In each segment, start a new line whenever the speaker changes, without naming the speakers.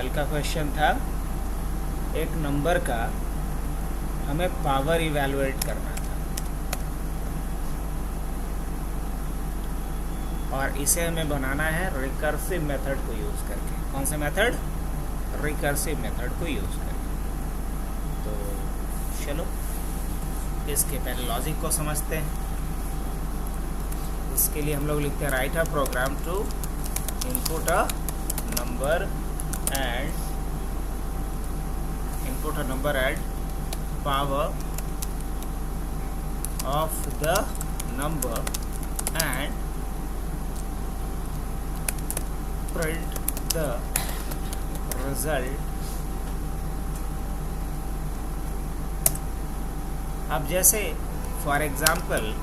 कल का क्वेश्चन था, एक नंबर का हमें पावर इवैल्यूएट करना था और इसे हमें बनाना है रिकर्सिव मेथड को यूज़ करके। कौन से मेथड? रिकर्सिव मेथड को यूज़ करके। तो चलो इसके पहले लॉजिक को समझते हैं। इसके लिए हम लोग लिखते हैं write a program to input a number and power of the number and print the result। अब जैसे फॉर एग्जाम्पल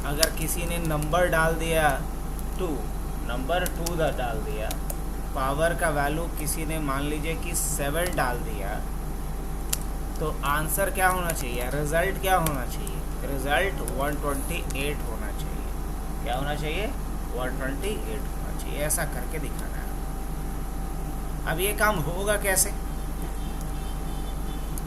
अगर किसी ने नंबर डाल दिया 2, नंबर 2 डाल दिया, पावर का वैल्यू किसी ने मान लीजिए कि 7 डाल दिया, तो आंसर क्या होना चाहिए? रिज़ल्ट क्या होना चाहिए? रिज़ल्ट 128 होना चाहिए। क्या होना चाहिए? 128 होना चाहिए। ऐसा करके दिखाना है। अब ये काम होगा कैसे?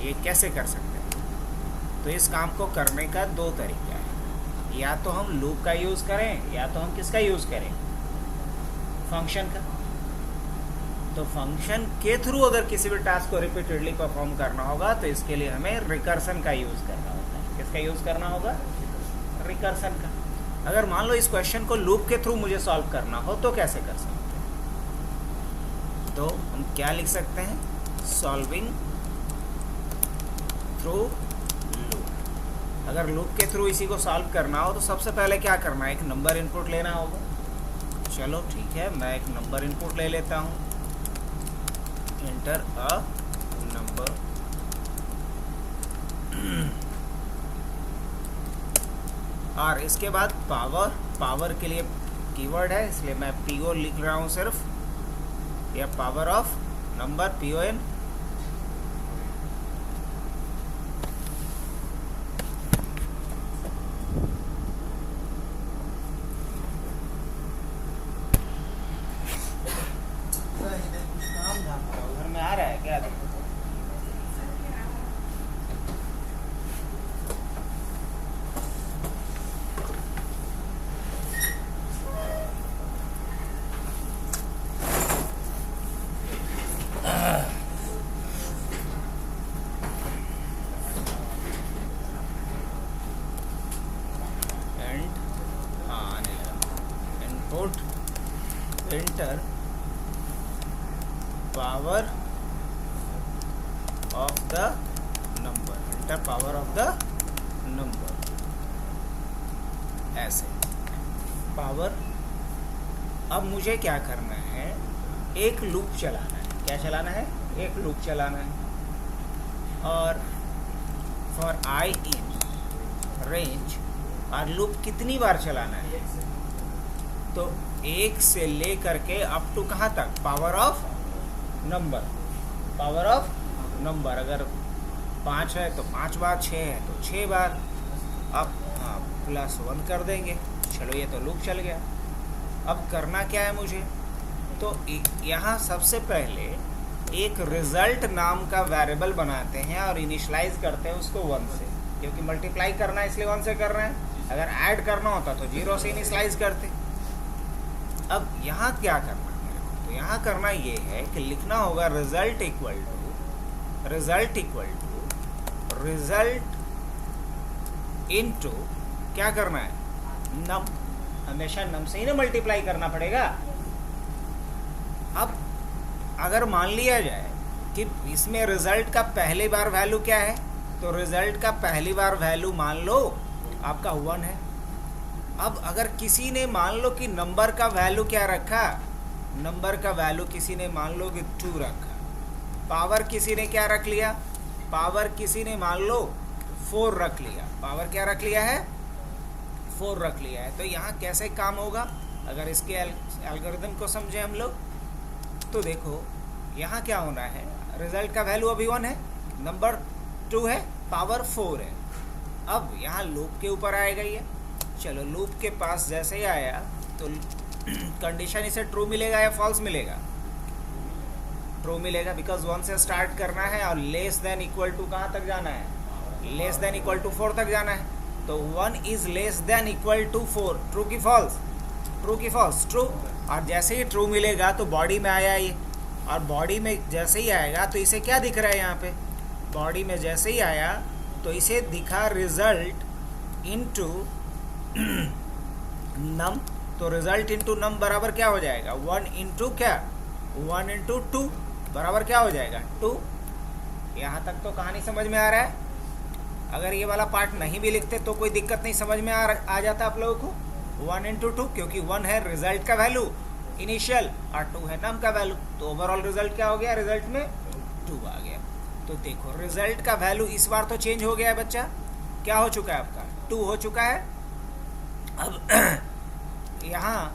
ये कैसे कर सकते हैं? तो इस काम को करने का 2 तरीका है। या तो हम लूप का यूज़ करें या तो हम किसका यूज़ करें? फंक्शन का। तो फंक्शन के थ्रू अगर किसी भी टास्क को रिपीटेडली परफॉर्म करना होगा तो इसके लिए हमें रिकर्सन का यूज़ करना होता है। किसका यूज़ करना होगा? रिकर्सन का। अगर मान लो इस क्वेश्चन को लूप के थ्रू मुझे सॉल्व करना हो तो कैसे कर सकते हैं? तो हम क्या लिख सकते हैं? Solving through loop. अगर लूप के थ्रू इसी को सॉल्व करना हो तो सबसे पहले क्या करना है? एक नंबर इनपुट लेना होगा। चलो ठीक है, मैं एक नंबर इनपुट ले लेता हूँ। एंटर अ नंबर और इसके बाद पावर के लिए कीवर्ड है, इसलिए मैं PO लिख रहा हूँ सिर्फ, या पावर ऑफ नंबर PON। घर में आ रहा है क्या? Input enter power of the number, enter power of the number. ऐसे पावर। अब मुझे क्या करना है? एक लूप चलाना है। क्या चलाना है? एक लूप चलाना है। और फॉर आई इन रेंज, और लूप कितनी बार चलाना है? तो 1 से ले करके अप टू कहाँ तक? Power of number. Power of number अगर 5 है तो 5 बार, 6 है तो 6 बार। अब हाँ +1 कर देंगे। चलो ये तो लूप चल गया। अब करना क्या है मुझे? तो यहाँ सबसे पहले एक रिज़ल्ट नाम का वेरिएबल बनाते हैं और इनिशियलाइज करते हैं उसको 1 से, क्योंकि मल्टीप्लाई करना है इसलिए 1 से कर रहे हैं। अगर ऐड करना होता तो 0 से इनिशियलाइज करते। अब यहाँ क्या करना है? तो यहाँ करना ये है कि लिखना होगा result equal to result into, क्या करना है? नम। हमेशा नम से ही ना मल्टीप्लाई करना पड़ेगा। अब अगर मान लिया जाए कि इसमें रिज़ल्ट का पहली बार वैल्यू क्या है, तो रिज़ल्ट का पहली बार वैल्यू मान लो आपका 1 है। अब अगर किसी ने मान लो कि नंबर का वैल्यू क्या रखा, नंबर का वैल्यू किसी ने मान लो कि 2 रखा, पावर किसी ने क्या रख लिया? पावर किसी ने मान लो 4 रख लिया। पावर क्या रख लिया है? 4 रख लिया है। तो यहाँ कैसे काम होगा? अगर इसके एल्गोरिथम को समझे हम लोग तो देखो यहाँ क्या होना है? रिज़ल्ट का वैल्यू अभी 1 है, नंबर 2 है, पावर 4 है। अब यहाँ लूप के ऊपर आएगा ये। चलो लूप के पास जैसे ही आया तो कंडीशन इसे ट्रू मिलेगा या फॉल्स मिलेगा? ट्रू मिलेगा, बिकॉज 1 से स्टार्ट करना है और लेस देन इक्वल टू कहाँ तक जाना है, लेस देन इक्वल टू 4 तक जाना है। तो 1 is less than equal to 4, true की फॉल्स, ट्रू की फॉल्स, ट्रू। और जैसे ही ट्रू मिलेगा तो बॉडी में आया ये, और बॉडी में जैसे ही आएगा तो इसे क्या दिख रहा है यहाँ पे, बॉडी में जैसे ही आया तो इसे दिखा रिजल्ट इनटू नम। तो रिजल्ट इनटू नम बराबर क्या हो जाएगा, 1 इंटू क्या, 1 इंटू 2 बराबर क्या हो जाएगा, 2। यहाँ तक तो कहानी समझ में आ रहा है। अगर ये वाला पार्ट नहीं भी लिखते तो कोई दिक्कत नहीं, समझ में आ जाता आप लोगों को। 1 इंटू 2, क्योंकि 1 है रिजल्ट का वैल्यू इनिशियल और 2 है नम का वैल्यू, तो ओवरऑल रिजल्ट क्या हो गया, रिजल्ट में 2 आ गया। तो देखो रिजल्ट का वैल्यू इस बार तो चेंज हो गया है बच्चा, क्या हो चुका है आपका, 2 हो चुका है। अब यहाँ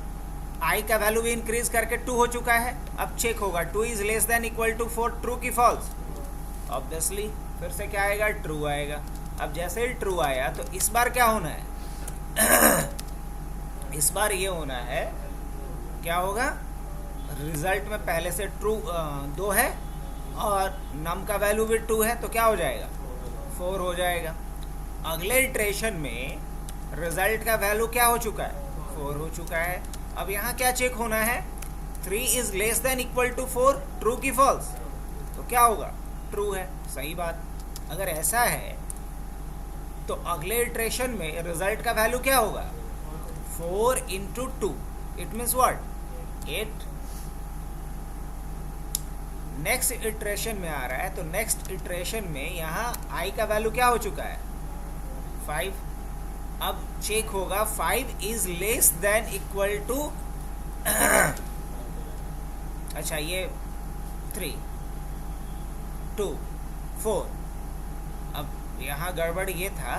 आई का वैल्यू भी इंक्रीज करके 2 हो चुका है। अब चेक होगा 2 is less than equal to 4, true की फॉल्स, ऑब्वियसली फिर से क्या आएगा, ट्रू आएगा। अब जैसे ही ट्रू आया तो इस बार क्या होना है इस बार ये होना है, क्या होगा, रिजल्ट में पहले से ट्रू 2 है और नम का वैल्यू भी 2 है, तो क्या हो जाएगा, 4 हो जाएगा। अगले इटरेशन में रिजल्ट का वैल्यू क्या हो चुका है, 4 हो चुका है। अब यहाँ क्या चेक होना है, 3 is less than equal to 4, true की फॉल्स, तो क्या होगा, ट्रू है, सही बात। अगर ऐसा है तो अगले इटरेशन में रिजल्ट का वैल्यू क्या होगा, 4 into 2, it means what, 8। Next iteration में आ रहा है, तो नेक्स्ट इटरेशन में यहाँ आई का वैल्यू क्या हो चुका है, 5। अब चेक होगा 5 is less than equal to अच्छा ये 3, 2, 4। अब यहाँ गड़बड़ ये था,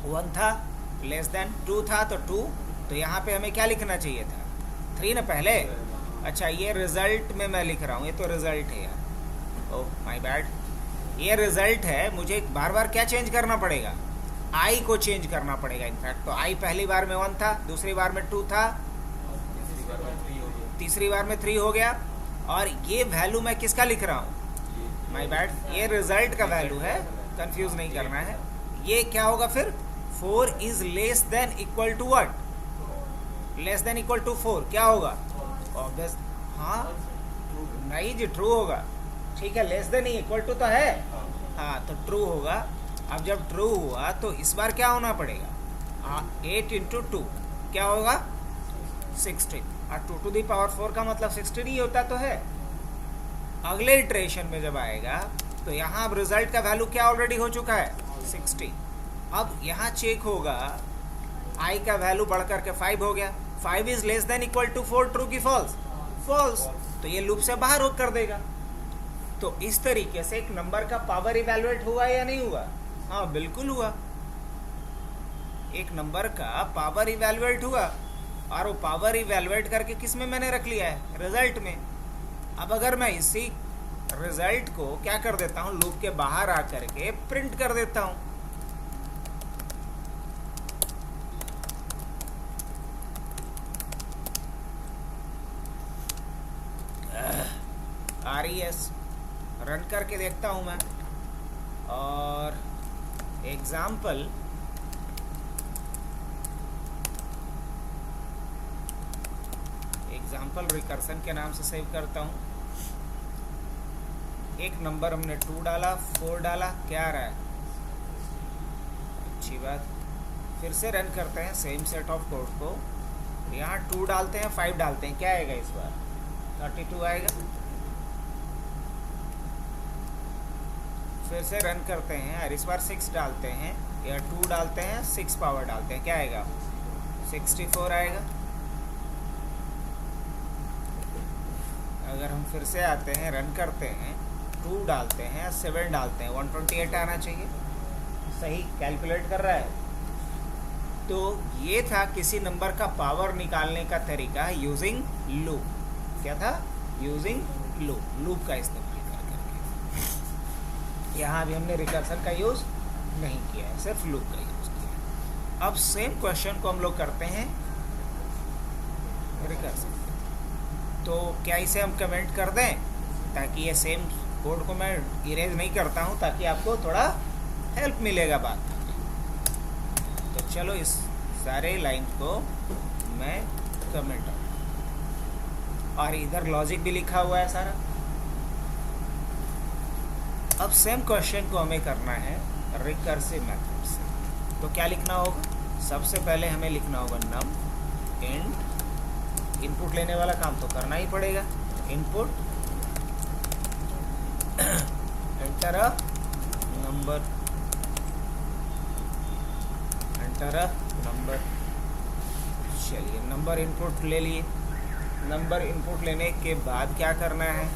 1 था लेस देन, 2 था तो 2, तो यहाँ पे हमें क्या लिखना चाहिए था, 3 ना पहले। अच्छा ये रिजल्ट में मैं लिख रहा हूँ, ये तो रिजल्ट है यार, ओह माय बैड, ये रिजल्ट है। मुझे बार बार क्या चेंज करना पड़ेगा, आई को चेंज करना पड़ेगा इनफैक्ट। तो आई पहली बार में 1 था, दूसरी बार में 2 था, तीसरी बार में 3 हो गया। और ये वैल्यू मैं किसका लिख रहा हूँ, माय बैड, ये रिजल्ट का वैल्यू है, कंफ्यूज नहीं करना है। ये क्या होगा फिर, 4 is less than equal to what, less than equal to 4, क्या होगा, ऑब्वियस, हाँ नहीं जी ट्रू होगा, ठीक है, लेस देन इक्वल टू तो है, हाँ तो ट्रू होगा। अब जब ट्रू हुआ तो इस बार क्या होना पड़ेगा, 8 इंटू 2 क्या होगा, 16, और 2 टू दी पावर 4 का मतलब 16 ही होता तो है। अगले इटरेशन में जब आएगा तो यहाँ अब रिजल्ट का वैल्यू क्या ऑलरेडी हो चुका है, 16। अब यहाँ चेक होगा, आई का वैल्यू बढ़ करके 5 हो गया, 5 is less than equal to 4, true की फॉल्स, फॉल्स, तो ये लूप से बाहर कर देगा। तो इस तरीके से एक नंबर का पावर इवैल्यूएट हुआ या नहीं हुआ, हाँ बिल्कुल हुआ, एक नंबर का पावर इवैल्यूएट हुआ, और वो पावर इवैल्यूएट करके किस में मैंने रख लिया है, रिजल्ट में। अब अगर मैं इसी रिजल्ट को क्या कर देता हूँ, लूप के बाहर आकर के प्रिंट कर देता हूँ, RES रन करके देखता हूँ मैं, और एग्जाम्पल रिकर्सन के नाम से सेव करता हूँ। एक नंबर हमने 2 डाला, 4 डाला, क्या आ रहा है, अच्छी बात। फिर से रन करते हैं सेम सेट ऑफ कोड को, यहाँ 2 डालते हैं, 5 डालते हैं, क्या आएगा इस बार, 32 आएगा। फिर से रन करते हैं और इस बार 6 डालते हैं, या 2 डालते हैं, 6 पावर डालते हैं, क्या आएगा, 64 आएगा। अगर हम फिर से आते हैं, रन करते हैं, 2 डालते हैं, 7 डालते हैं, 128 आना चाहिए, सही कैलकुलेट कर रहा है। तो ये था किसी नंबर का पावर निकालने का तरीका यूजिंग लूप। क्या था, यूजिंग लूप, लूप का इस्तेमाल कर करके। यहाँ भी हमने रिकर्सन का यूज़ नहीं किया है, सिर्फ लूप का यूज़ किया है। अब सेम क्वेश्चन को हम लोग करते हैं रिकर्सन। तो क्या इसे हम कमेंट कर दें, ताकि ये सेम कोड को मैं इरेज नहीं करता हूँ, ताकि आपको थोड़ा हेल्प मिलेगा बात में। तो चलो इस सारे लाइन को मैं कमेंट, और इधर लॉजिक भी लिखा हुआ है सारा। अब सेम क्वेश्चन को हमें करना है रिकर्सिव मेथड से। तो क्या लिखना होगा, सबसे पहले हमें लिखना होगा नम इंट, इनपुट लेने वाला काम तो करना ही पड़ेगा, input enter a number, enter a number. चलिए नंबर इनपुट ले लिए। नंबर इनपुट लेने के बाद क्या करना है,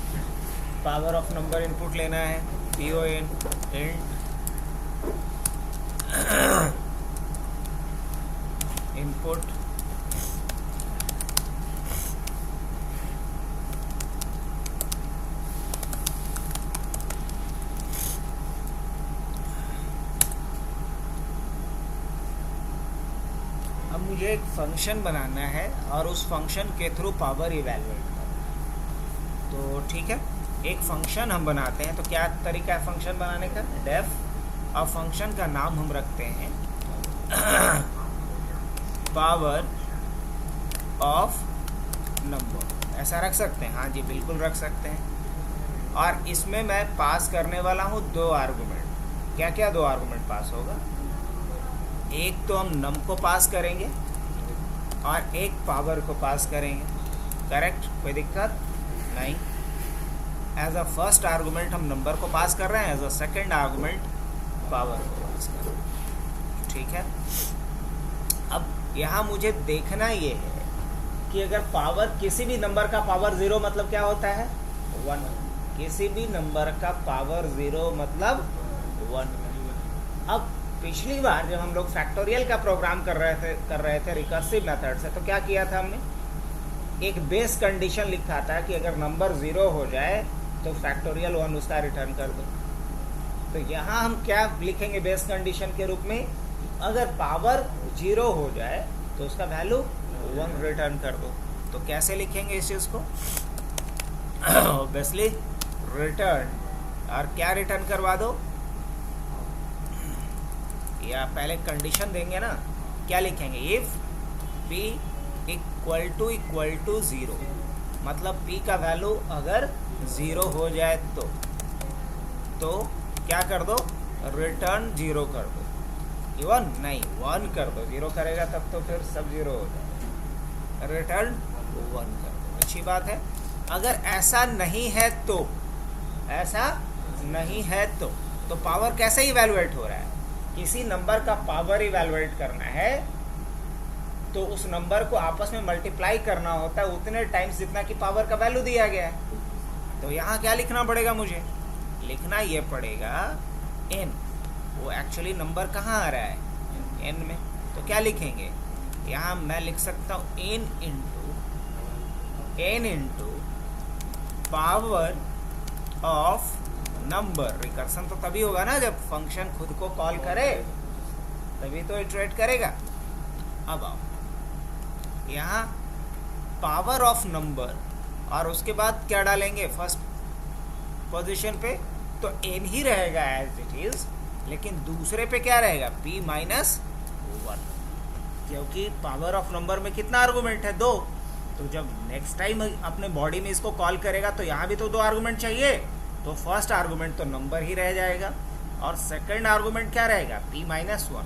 पावर ऑफ नंबर इनपुट लेना है, PON इंट इनपुट अब मुझे एक फंक्शन बनाना है और उस फंक्शन के थ्रू पावर इवैल्यूएट करना। तो ठीक है, एक फंक्शन हम बनाते हैं। तो क्या तरीका है फंक्शन बनाने का, डेफ, और फंक्शन का नाम हम रखते हैं पावर ऑफ नंबर, ऐसा रख सकते हैं। हाँ जी बिल्कुल रख सकते हैं। और इसमें मैं पास करने वाला हूँ 2 आर्गूमेंट। क्या क्या 2 आर्गूमेंट पास होगा, एक तो हम नम को पास करेंगे और एक पावर को पास करेंगे। करेक्ट, कोई दिक्कत नहीं। एज अ फर्स्ट आर्गूमेंट हम नंबर को पास कर रहे हैं, as a second argument power को पास कर रहे हैं। ठीक है, अब यहाँ मुझे देखना ये है कि अगर पावर, किसी भी नंबर का पावर 0 मतलब क्या होता है, 1। किसी भी नंबर का पावर 0 मतलब 1। अब पिछली बार जब हम लोग फैक्टोरियल का प्रोग्राम कर रहे थे रिकर्सिव मेथड से, तो क्या किया था हमने, एक बेस कंडीशन लिखा था कि अगर नंबर 0 हो जाए तो फैक्टोरियल 1 उसका रिटर्न कर दो। तो यहाँ हम क्या लिखेंगे बेस कंडीशन के रूप में, अगर पावर 0 हो जाए तो उसका वैल्यू 1 रिटर्न कर दो। तो कैसे लिखेंगे इस चीज़ को, ऑब्वियसली रिटर्न, और क्या रिटर्न करवा दो, या पहले कंडीशन देंगे ना, क्या लिखेंगे, इफ p इक्वल टू 0, मतलब p का वैल्यू अगर 0 हो जाए तो क्या कर दो, रिटर्न 0 कर दो। इवन नहीं 1 कर दो, 0 करेगा तब तो फिर सब 0 हो जाएगा, रिटर्न 1 कर दो। अच्छी बात है। अगर ऐसा नहीं है तो, ऐसा नहीं है तो पावर कैसे इवैल्यूएट हो रहा है, किसी नंबर का पावर इवैल्यूएट करना है तो उस नंबर को आपस में मल्टीप्लाई करना होता है उतने टाइम्स जितना कि पावर का वैल्यू दिया गया है। तो यहाँ क्या लिखना पड़ेगा मुझे, लिखना ये पड़ेगा n, वो एक्चुअली नंबर कहाँ आ रहा है, n में। तो क्या लिखेंगे, यहाँ मैं लिख सकता हूँ n into power of number. Recursion तो तभी होगा ना जब फंक्शन खुद को कॉल करे, तभी तो इटरेट करेगा। अब आओ यहाँ पावर ऑफ नंबर, और उसके बाद क्या डालेंगे फर्स्ट पोजीशन पे, तो n ही रहेगा एज इट इज, लेकिन दूसरे पे क्या रहेगा, p माइनस 1, क्योंकि पावर ऑफ नंबर में कितना आर्गूमेंट है, 2। तो जब नेक्स्ट टाइम अपने बॉडी में इसको कॉल करेगा तो यहाँ भी तो 2 आर्गूमेंट चाहिए, तो फर्स्ट आर्गूमेंट तो नंबर ही रह जाएगा और सेकंड आर्गूमेंट क्या रहेगा, p माइनस 1।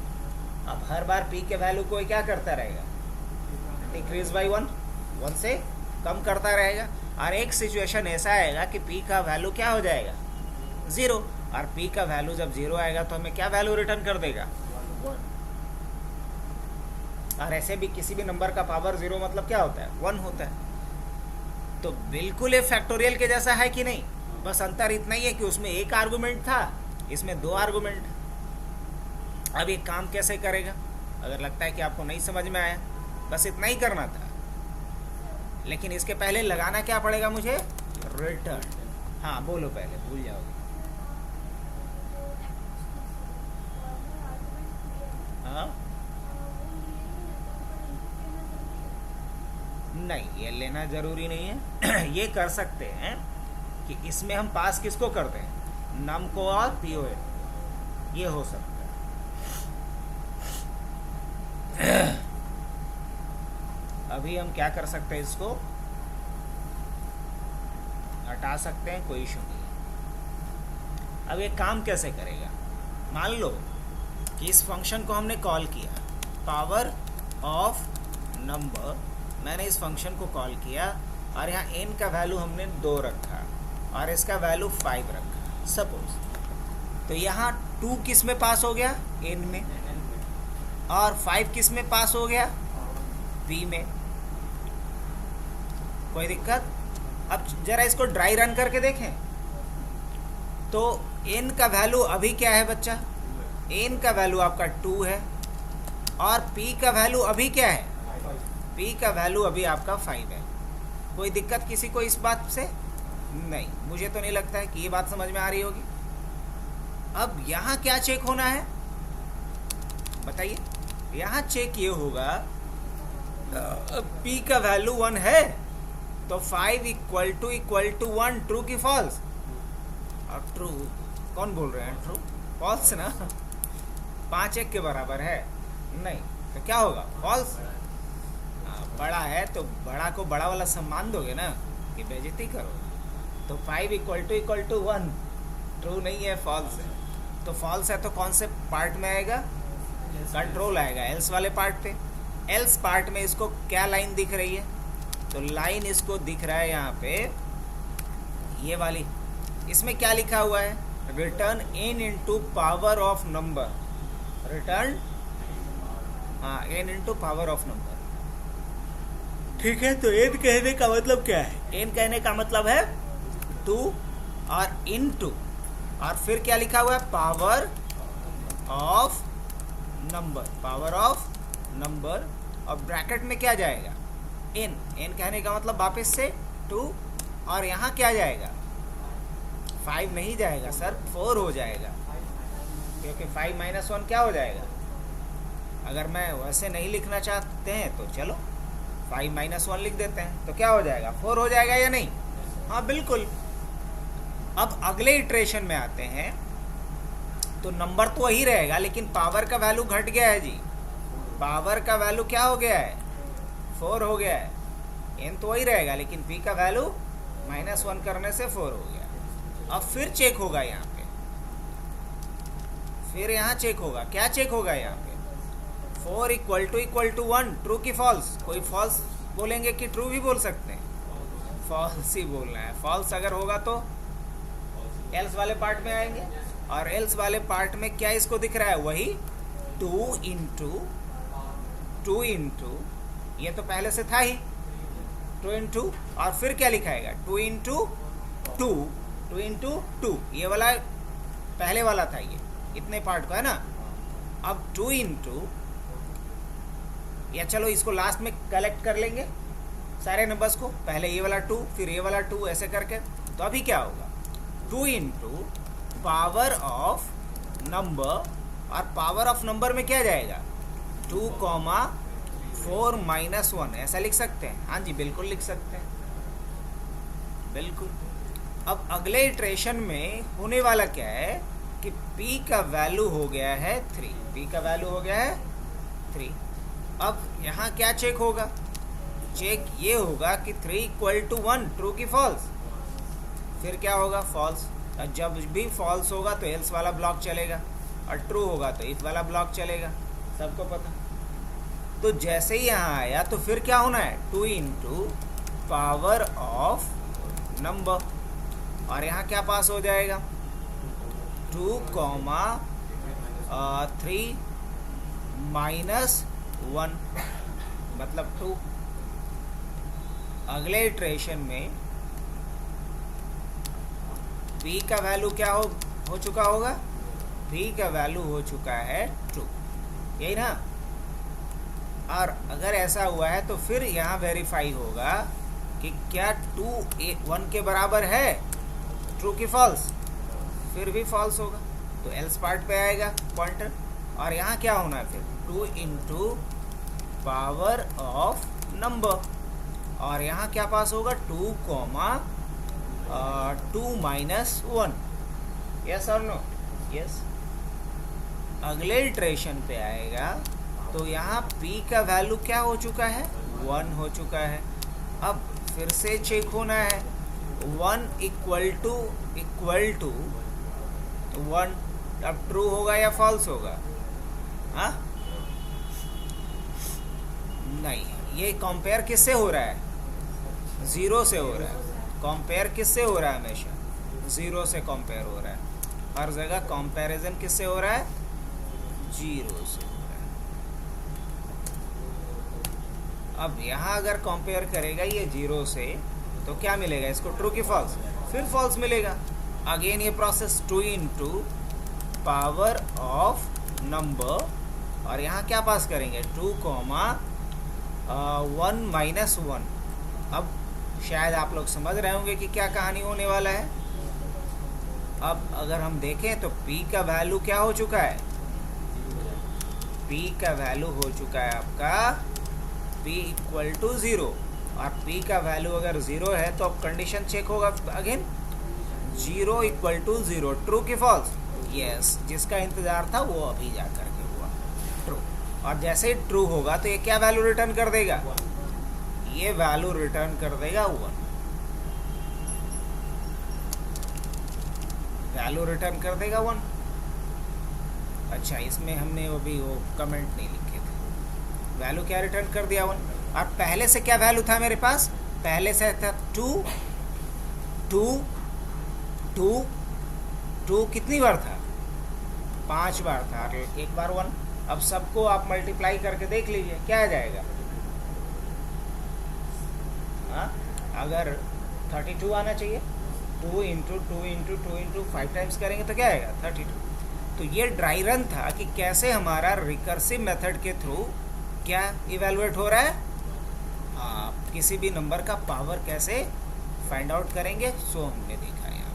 अब हर बार p के वैल्यू को क्या करता रहेगा, डिक्रीज बाई 1 से कम करता रहेगा। और एक सिचुएशन ऐसा आएगा कि p का वैल्यू क्या हो जाएगा, 0, और p का वैल्यू जब 0 आएगा तो हमें क्या वैल्यू रिटर्न कर देगा, 1। और ऐसे भी किसी भी नंबर का पावर 0 मतलब क्या होता है, 1 होता है। तो बिल्कुल ये फैक्टोरियल के जैसा है कि नहीं, बस अंतर इतना ही है कि उसमें 1 आर्गूमेंट था, इसमें 2 आर्गूमेंट। अब ये काम कैसे करेगा, अगर लगता है कि आपको नहीं समझ में आया, बस इतना ही करना था। लेकिन इसके पहले लगाना क्या पड़ेगा मुझे, रिटर्न। हाँ बोलो, पहले भूल जाओगे। हाँ नहीं, ये लेना ज़रूरी नहीं है। ये कर सकते हैं कि इसमें हम पास किसको करते हैं, नम को और PON, ये हो सकता है। अभी हम क्या कर सकते हैं, इसको हटा सकते हैं, कोई इशू नहीं है। अब ये काम कैसे करेगा, मान लो कि इस फंक्शन को हमने कॉल किया, पावर ऑफ नंबर, मैंने इस फंक्शन को कॉल किया और यहाँ n का वैल्यू हमने 2 रखा और इसका वैल्यू 5 रखा सपोज। तो यहाँ 2 किस में पास हो गया, n में, और 5 किस में पास हो गया, p में। कोई दिक्कत? अब जरा इसको ड्राई रन करके देखें तो n का वैल्यू अभी क्या है बच्चा, n का वैल्यू आपका 2 है और p का वैल्यू अभी क्या है, p का वैल्यू अभी आपका 5 है। कोई दिक्कत किसी को इस बात से? नहीं, मुझे तो नहीं लगता है कि ये बात समझ में आ रही होगी। अब यहाँ क्या चेक होना है बताइए, यहाँ चेक ये होगा p का वैल्यू 1 है तो 5 इक्वल टू 1, ट्रू की फॉल्स? अब ट्रू, कौन बोल रहे हैं ट्रू, फॉल्स ना, 5 1 के बराबर है, नहीं तो क्या होगा, फॉल्स। बड़ा है तो बड़ा को बड़ा वाला सम्मान दोगे ना, कि बेइज्जती करोगे। तो 5 इक्वल टू 1 ट्रू नहीं है, फॉल्स है। तो फॉल्स है तो कौन से पार्ट में आएगा, कंट्रोल आएगा, एल्स वाले पार्ट पे। एल्स पार्ट में इसको क्या लाइन दिख रही है, तो लाइन इसको दिख रहा है यहाँ पे, ये वाली। इसमें क्या लिखा हुआ है, return n into power of number, return n into power of number. ठीक है, तो n कहने का मतलब क्या है, n कहने का मतलब है 2 और इनटू, और फिर क्या लिखा हुआ है, power of number, power of number, और ब्रैकेट में क्या जाएगा, n कहने का मतलब वापस से 2, और यहाँ क्या जाएगा, 5 नहीं जाएगा सर, 4 हो जाएगा, क्योंकि 5 - 1 क्या हो जाएगा। अगर मैं वैसे नहीं लिखना चाहते हैं तो चलो 5 - 1 लिख देते हैं, तो क्या हो जाएगा, 4 हो जाएगा या नहीं। हाँ बिल्कुल। अब अगले इटरेशन में आते हैं तो नंबर तो वही रहेगा, लेकिन पावर का वैल्यू घट गया है जी। पावर का वैल्यू क्या हो गया है, 4 हो गया है। n तो वही रहेगा, लेकिन p का वैल्यू -1 करने से 4 हो गया। अब फिर चेक होगा यहाँ पे, फिर यहाँ चेक होगा, क्या चेक होगा यहाँ पे, 4 इक्वल टू 1, ट्रू की फॉल्स। कोई फॉल्स बोलेंगे कि ट्रू भी बोल सकते हैं, फॉल्स ही बोलना है। फॉल्स अगर होगा तो एल्स वाले पार्ट में आएंगे, और एल्स वाले पार्ट में क्या इसको दिख रहा है, वही 2 इंटू, ये तो पहले से था ही, 2 इंटू, और फिर क्या लिखाएगा, 2 इंटू 2, ये वाला पहले वाला था, ये इतने पार्ट का है ना। अब 2 इंटू, या चलो इसको लास्ट में कलेक्ट कर लेंगे सारे नंबर्स को, पहले ये वाला 2 फिर ये वाला 2 ऐसे करके। तो अभी क्या होगा, 2 इंटू पावर ऑफ नंबर, और पावर ऑफ नंबर में क्या जाएगा, 2, 4 - 1, ऐसा लिख सकते हैं। हाँ जी बिल्कुल लिख सकते हैं, बिल्कुल। अब अगले इटरेशन में होने वाला क्या है कि p का वैल्यू हो गया है 3, p का वैल्यू हो गया है 3। अब यहाँ क्या चेक होगा, चेक ये होगा कि 3 इक्वल टू 1, ट्रू की फॉल्स। फिर क्या होगा, फॉल्स। जब भी फॉल्स होगा तो एल्स वाला ब्लॉक चलेगा, और ट्रू होगा तो इफ वाला ब्लॉक चलेगा, सबको पता। तो जैसे ही यहाँ आया तो फिर क्या होना है, 2 इंटू पावर ऑफ नंबर, और यहाँ क्या पास हो जाएगा, 2, 3 - 1 मतलब 2। अगले इटरेशन में p का वैल्यू क्या हो चुका होगा, p का वैल्यू हो चुका है 2, यही ना। और अगर ऐसा हुआ है तो फिर यहाँ वेरीफाई होगा कि क्या 2 1 के बराबर है, ट्रू की फॉल्स। फिर भी फॉल्स होगा तो एल्स पार्ट पे आएगा पॉइंटर, और यहाँ क्या होना है फिर, 2 इंटू पावर ऑफ नंबर, और यहाँ क्या पास होगा 2 कॉमा 2 माइनस 1। यस और नो? यस। अगले इटरेशन पे आएगा तो यहाँ p का वैल्यू क्या हो चुका है? 1 हो चुका है। अब फिर से चेक होना है 1 इक्वल टू 1। अब ट्रू होगा या फॉल्स होगा? हाँ, नहीं, ये कंपेयर किससे हो रहा है? 0 से हो रहा है। कंपेयर किससे हो रहा है? हमेशा 0 से कंपेयर हो रहा है। हर जगह कंपैरिजन किससे हो रहा है? 0 से हो रहा है। अब यहाँ अगर कंपेयर करेगा ये 0 से तो क्या मिलेगा इसको? ट्रू की फॉल्स? फिर फॉल्स मिलेगा। अगेन ये process 2 into power of number, और यहाँ क्या पास करेंगे? 2 कॉमा 1 माइनस 1। अब शायद आप लोग समझ रहे होंगे कि क्या कहानी होने वाला है। अब अगर हम देखें तो p का वैल्यू क्या हो चुका है? p का वैल्यू हो चुका है आपका p इक्वल टू 0, और p का वैल्यू अगर 0 है तो अब कंडीशन चेक होगा अगेन 0 इक्वल टू 0। ट्रू की फॉल्स? यस, जिसका इंतजार था वो अभी जा करके हुआ ट्रू। और जैसे ही ट्रू होगा तो ये क्या वैल्यू रिटर्न कर देगा? ये वैल्यू रिटर्न कर देगा 1। वैल्यू रिटर्न कर देगा 1। अच्छा, इसमें हमने अभी वो कमेंट नहीं लिखे थे। वैल्यू क्या रिटर्न कर दिया? 1। और पहले से क्या वैल्यू था मेरे पास? पहले से था 2 2 2 2 कितनी बार था? 5 बार था, एक बार 1। अब सबको आप मल्टीप्लाई करके देख लीजिए क्या आ जाएगा। हाँ, अगर 32 आना चाहिए, 2 इंटू 2 इंटू 2 इंटू 5 टाइम्स करेंगे तो क्या आएगा? 32। तो ये ड्राई रन था कि कैसे हमारा रिकर्सिव मेथड के थ्रू क्या इवेलुएट हो रहा है, किसी भी नंबर का पावर कैसे फाइंड आउट करेंगे। सो हमने देखा यहाँ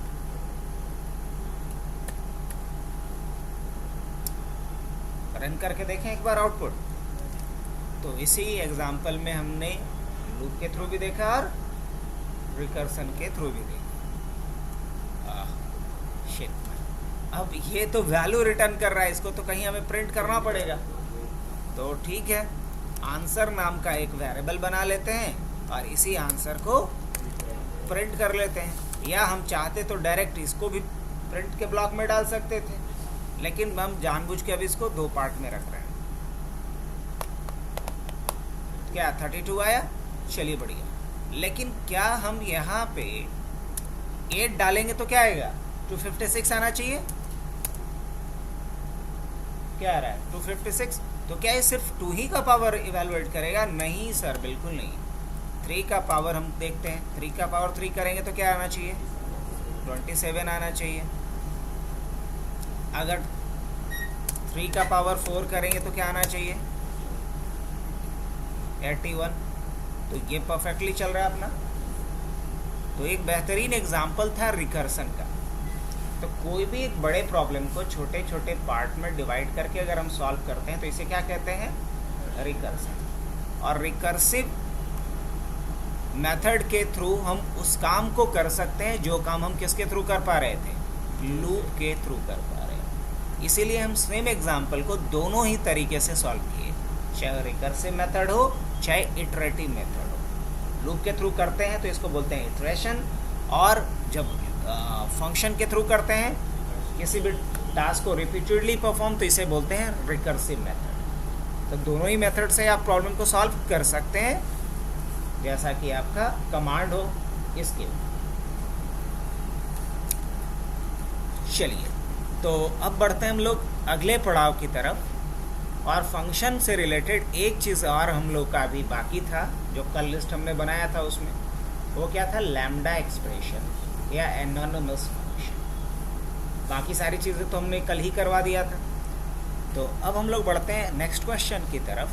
रन करके देखें एक बार आउटपुट। तो इसी एग्जाम्पल में हमने लूप के थ्रू भी देखा और रिकर्सन के थ्रू भी देखा। शिट, अब ये तो वैल्यू रिटर्न कर रहा है, इसको तो कहीं हमें प्रिंट करना पड़ेगा। तो ठीक है, आंसर नाम का एक वेरिएबल बना लेते हैं और इसी आंसर को प्रिंट कर लेते हैं। या हम चाहते तो डायरेक्ट इसको भी प्रिंट के ब्लॉक में डाल सकते थे, लेकिन हम जानबूझ के अभी इसको 2 पार्ट में रख रहे हैं। क्या 32 आया? चलिए बढ़िया। लेकिन क्या हम यहाँ पे 8 डालेंगे तो क्या आएगा? 256 आना चाहिए। क्या आ रहा है? 256। तो क्या ये सिर्फ 2 ही का पावर इवेलुएट करेगा? नहीं सर, बिल्कुल नहीं। 3 का पावर हम देखते हैं। 3 का पावर 3 करेंगे तो क्या आना चाहिए? 27 आना चाहिए। अगर 3 का पावर 4 करेंगे तो क्या आना चाहिए? 81। तो ये परफेक्टली चल रहा है अपना। तो एक बेहतरीन एग्जाम्पल था रिकर्सन का। तो कोई भी एक बड़े प्रॉब्लम को छोटे छोटे पार्ट में डिवाइड करके अगर हम सॉल्व करते हैं तो इसे क्या कहते हैं? रिकर्सन। और रिकर्सिव मेथड के थ्रू हम उस काम को कर सकते हैं जो काम हम किसके थ्रू कर पा रहे थे? लूप के थ्रू कर पा रहे हैं। इसीलिए हम सेम एग्जाम्पल को दोनों ही तरीके से सॉल्व किए, चाहे रिकर्सिव मेथड हो चाहे इटरेटिव मेथड हो। लूप के थ्रू करते हैं तो इसको बोलते हैं इटरेशन, और जब फंक्शन के थ्रू करते हैं किसी भी टास्क को रिपीटेडली परफॉर्म तो इसे बोलते हैं रिकर्सिव मेथड। तो दोनों ही मेथड से आप प्रॉब्लम को सॉल्व कर सकते हैं, जैसा कि आपका कमांड हो इसके। चलिए, तो अब बढ़ते हैं हम लोग अगले पड़ाव की तरफ। और फंक्शन से रिलेटेड एक चीज़ और हम लोग का अभी बाकी था, जो कल लिस्ट हमने बनाया था उसमें, वो क्या था? लैम्डा एक्सप्रेशन या एनोनिमस फंक्शन। बाकी सारी चीज़ें तो हमने कल ही करवा दिया था। तो अब हम लोग बढ़ते हैं नेक्स्ट क्वेश्चन की तरफ।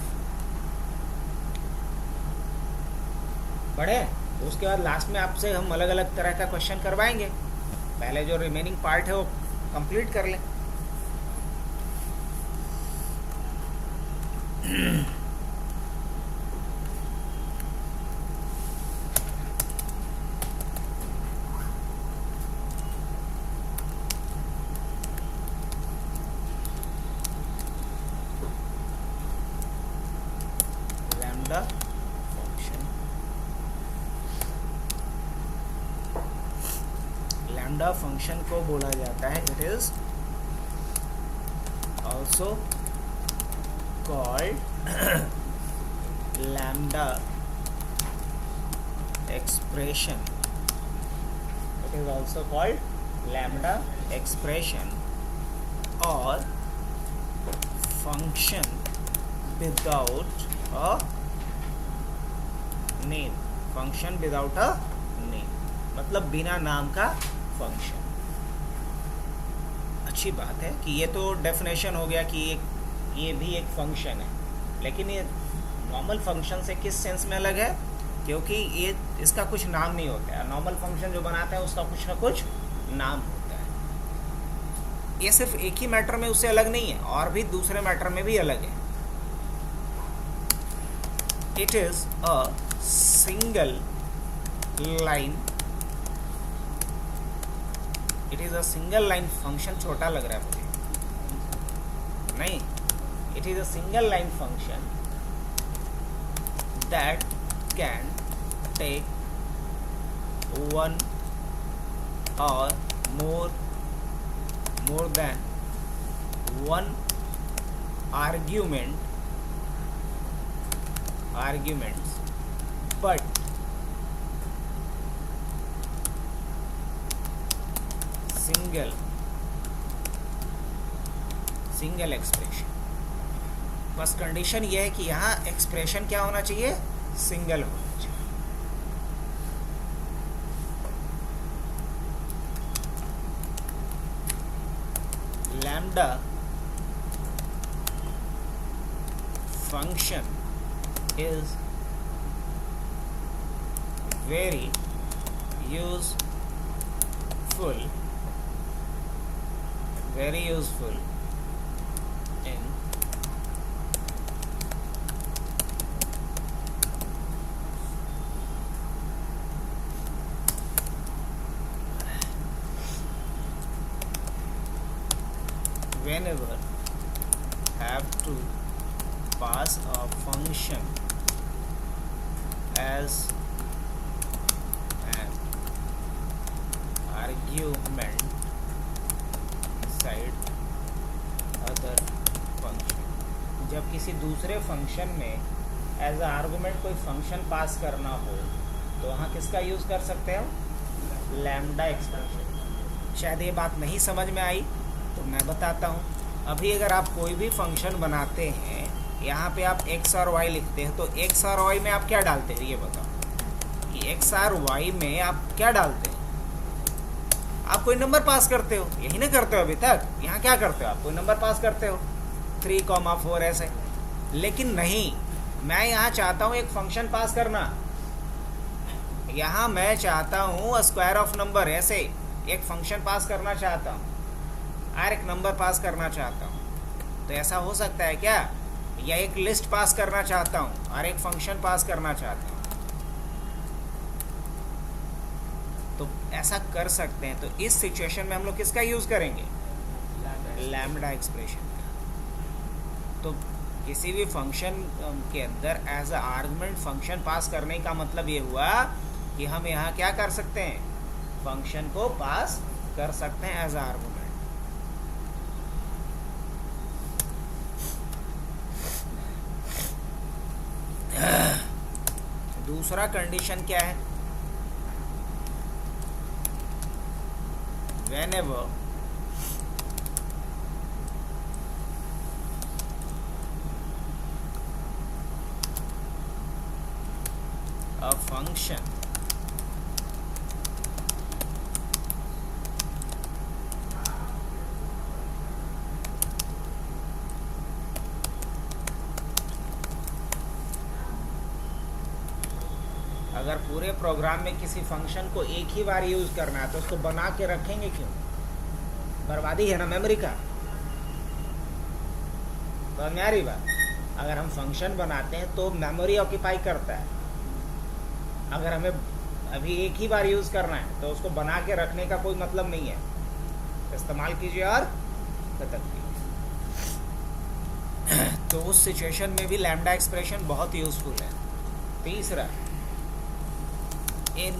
बढ़े, उसके बाद लास्ट में आपसे हम अलग अलग तरह का क्वेश्चन करवाएंगे। पहले जो रिमेनिंग पार्ट है वो कंप्लीट कर लें। लैम्डा फंक्शन को बोला जाता है, it is also called lambda expression. It is also called lambda expression or function without a name. Function without a name मतलब बिना नाम का फंक्शन। अच्छी बात है कि ये तो डेफिनेशन हो गया कि ये भी एक फंक्शन है, लेकिन ये नॉर्मल फंक्शन से किस सेंस में अलग है, क्योंकि ये इसका कुछ नाम नहीं होता है। नॉर्मल फंक्शन जो बनाता है उसका कुछ ना कुछ नाम होता है। ये सिर्फ एक ही मैटर में उससे अलग नहीं है, और भी दूसरे मैटर में भी अलग है। It is a single line, it is a single line function. छोटा लग रहा है मुझे, नहीं, it is a single line function that can take one or more than one arguments, but single expression। बस कंडीशन ये है कि यहाँ एक्सप्रेशन क्या होना चाहिए, सिंगल होना चाहिए। Lambda function is very useful in whenever have to pass a function as an argument inside other function। जब किसी दूसरे फंक्शन में एज अ आर्गुमेंट कोई फंक्शन पास करना हो तो वहाँ किसका यूज़ कर सकते हो, लैम्डा एक्सप्रेशन। शायद ये बात नहीं समझ में आई तो मैं बताता हूँ। अभी अगर आप कोई भी फंक्शन बनाते हैं, यहाँ पे आप x और y लिखते हैं, तो x और y में आप क्या डालते हैं, ये बताओ कि x और y में आप क्या डालते हैं। आप कोई नंबर पास करते हो, यही ना करते हो अभी तक। यहाँ क्या करते हो, आप कोई नंबर पास करते हो 3,4 ऐसे। लेकिन नहीं, मैं यहाँ चाहता हूँ एक फंक्शन पास करना। यहाँ मैं चाहता हूँ स्क्वायर ऑफ नंबर, ऐसे एक फंक्शन पास करना चाहता हूँ और एक नंबर पास करना चाहता हूँ। तो ऐसा हो सकता है क्या, या एक लिस्ट पास करना चाहता हूँ और एक फंक्शन पास करना चाहता हूँ, तो ऐसा कर सकते हैं। तो इस सिचुएशन में हम लोग किसका यूज़ करेंगे, लैम्डा एक्सप्रेशन का। तो किसी भी फंक्शन के अंदर एज अ आर्गुमेंट फंक्शन पास करने का मतलब ये हुआ कि हम यहाँ क्या कर सकते हैं, फंक्शन को पास कर सकते हैं एज अ आर्गुमेंट। दूसरा कंडीशन क्या है, whenever a function अगर पूरे प्रोग्राम में किसी फंक्शन को एक ही बार यूज़ करना है तो उसको बना के रखेंगे क्यों, बर्बादी है ना मेमोरी का। तो न्यारी बात, अगर हम फंक्शन बनाते हैं तो मेमोरी ऑक्यूपाई करता है। अगर हमें अभी एक ही बार यूज़ करना है तो उसको बना के रखने का कोई मतलब नहीं है। इस्तेमाल कीजिए और खत्म कीजिए। तो उस सिचुएशन में भी लैम्डा एक्सप्रेशन बहुत यूज़फुल है। तीसरा, in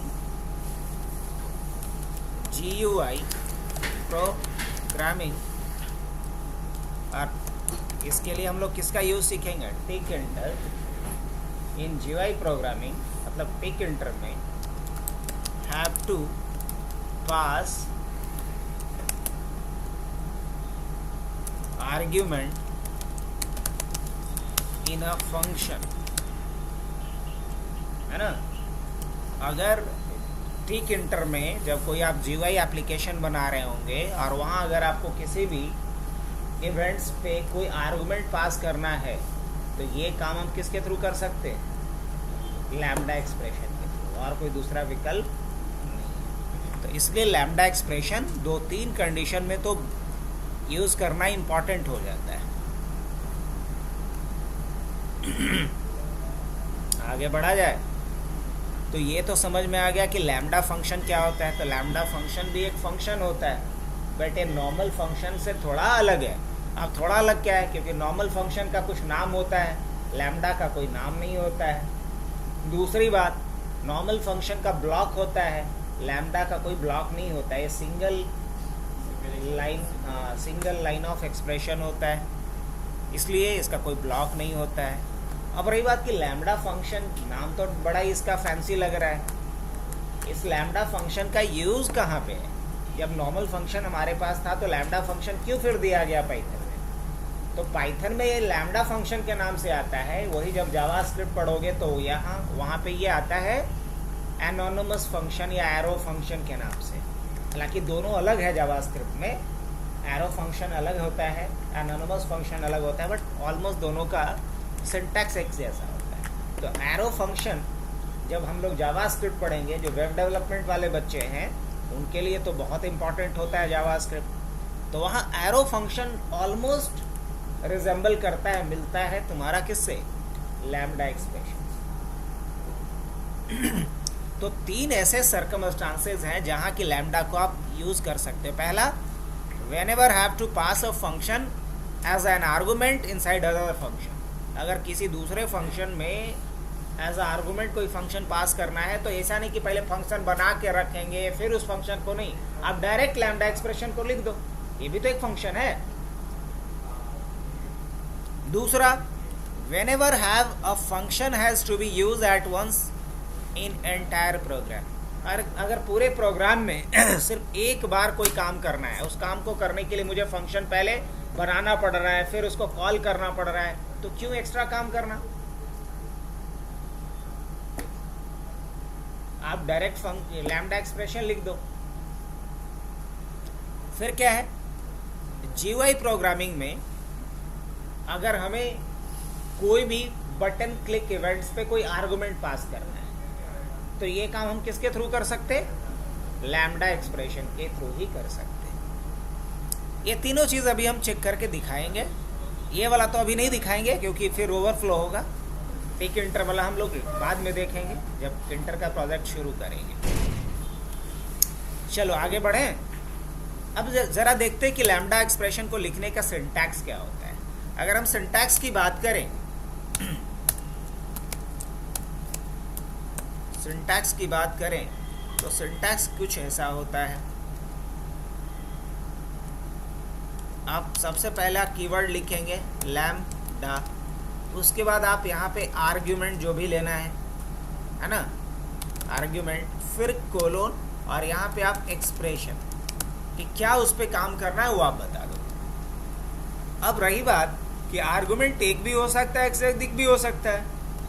GUI प्रोग्रामिंग, और इसके लिए हम लोग किसका यूज सीखेंगे? tkinter। इन GUI प्रोग्रामिंग मतलब tkinter में have to pass argument in a function, है ना। अगर tkinter में जब कोई आप GUI एप्लीकेशन बना रहे होंगे और वहाँ अगर आपको किसी भी इवेंट्स पे कोई आर्गुमेंट पास करना है तो ये काम हम किसके थ्रू कर सकते हैं? लैम्डा एक्सप्रेशन के थ्रू, और कोई दूसरा विकल्प नहीं। तो इसलिए लैम्डा एक्सप्रेशन 2-3 कंडीशन में तो यूज़ करना इम्पॉर्टेंट हो जाता है। आगे बढ़ा जाए तो ये तो समझ में आ गया कि लैम्डा फंक्शन क्या होता है। तो लैम्डा फंक्शन भी एक फंक्शन होता है, बट ये नॉर्मल फंक्शन से थोड़ा अलग है। अब थोड़ा अलग क्या है? क्योंकि नॉर्मल फंक्शन का कुछ नाम होता है, लैम्डा का कोई नाम नहीं होता है। दूसरी बात, नॉर्मल फंक्शन का ब्लॉक होता है, लैम्डा का कोई ब्लॉक नहीं होता है। ये सिंगल लाइन ऑफ एक्सप्रेशन होता है, इसलिए इसका कोई ब्लॉक नहीं होता है। अब रही बात कि लैम्डा फंक्शन, नाम तो बड़ा ही इसका फैंसी लग रहा है। इस लैम्डा फंक्शन का यूज़ कहाँ पे है? जब नॉर्मल फंक्शन हमारे पास था तो लैम्डा फंक्शन क्यों फिर दिया गया पाइथन में? तो पाइथन में ये लैम्डा फंक्शन के नाम से आता है। वही जब जावास्क्रिप्ट पढ़ोगे तो वहाँ पे ये आता है एनोनिमस फंक्शन या एरो फंक्शन के नाम से। हालांकि दोनों अलग है जावास्क्रिप्ट में, एरो फंक्शन अलग होता है, एनोनिमस फंक्शन अलग होता है, बट ऑलमोस्ट दोनों का सिंटैक्स एक जैसा होता है। तो एरो फंक्शन जब हम लोग जावास्क्रिप्ट पढ़ेंगे, जो वेब डेवलपमेंट वाले बच्चे हैं उनके लिए तो बहुत इंपॉर्टेंट होता है जावास्क्रिप्ट। तो वहाँ एरो फंक्शन ऑलमोस्ट रिजेंबल करता है, मिलता है तुम्हारा किससे? Lambda expression. तो 3 ऐसे सर्कमस्टांसेस हैं जहाँ की लैम्डा को आप यूज़ कर सकते हो। पहला, whenever have to pass a function as an argument inside other function। अगर किसी दूसरे फंक्शन में एज आर्गूमेंट कोई फंक्शन पास करना है तो ऐसा नहीं कि पहले फंक्शन बना के रखेंगे फिर उस फंक्शन को, नहीं, आप डायरेक्ट लैम्डा एक्सप्रेशन को लिख दो, ये भी तो एक फंक्शन है। दूसरा, whenever have a function has to be used at once in entire program। अगर पूरे प्रोग्राम में सिर्फ एक बार कोई काम करना है, उस काम को करने के लिए मुझे फंक्शन पहले बनाना पड़ रहा है, फिर उसको कॉल करना पड़ रहा है, तो क्यों एक्स्ट्रा काम करना? आप डायरेक्ट लैम्डा एक्सप्रेशन लिख दो। फिर क्या है, GUI प्रोग्रामिंग में अगर हमें कोई भी बटन क्लिक इवेंट्स पे कोई आर्गुमेंट पास करना है तो ये काम हम किसके थ्रू कर सकते? लैम्डा एक्सप्रेशन के थ्रू ही कर सकते। ये तीनों चीज़ अभी हम चेक करके दिखाएंगे। ये वाला तो अभी नहीं दिखाएंगे क्योंकि फिर ओवरफ्लो होगा। tkinter वाला हम लोग बाद में देखेंगे जब kinter का प्रोजेक्ट शुरू करेंगे। चलो आगे बढ़ें। अब ज़रा देखते हैं कि लैम्डा एक्सप्रेशन को लिखने का सिंटैक्स क्या होता है। अगर हम सिंटैक्स की बात करें, सिंटैक्स की बात करें तो सिंटैक्स कुछ ऐसा होता है। आप सबसे पहला कीवर्ड लिखेंगे लैम्डा, उसके बाद आप यहाँ पे आर्ग्यूमेंट जो भी लेना है ना, आर्ग्यूमेंट, फिर कोलोन, और यहाँ पे आप एक्सप्रेशन कि क्या उस पर काम करना है वो आप बता दो। अब रही बात कि आर्गुमेंट एक भी हो सकता है, एक से अधिक भी हो सकता है,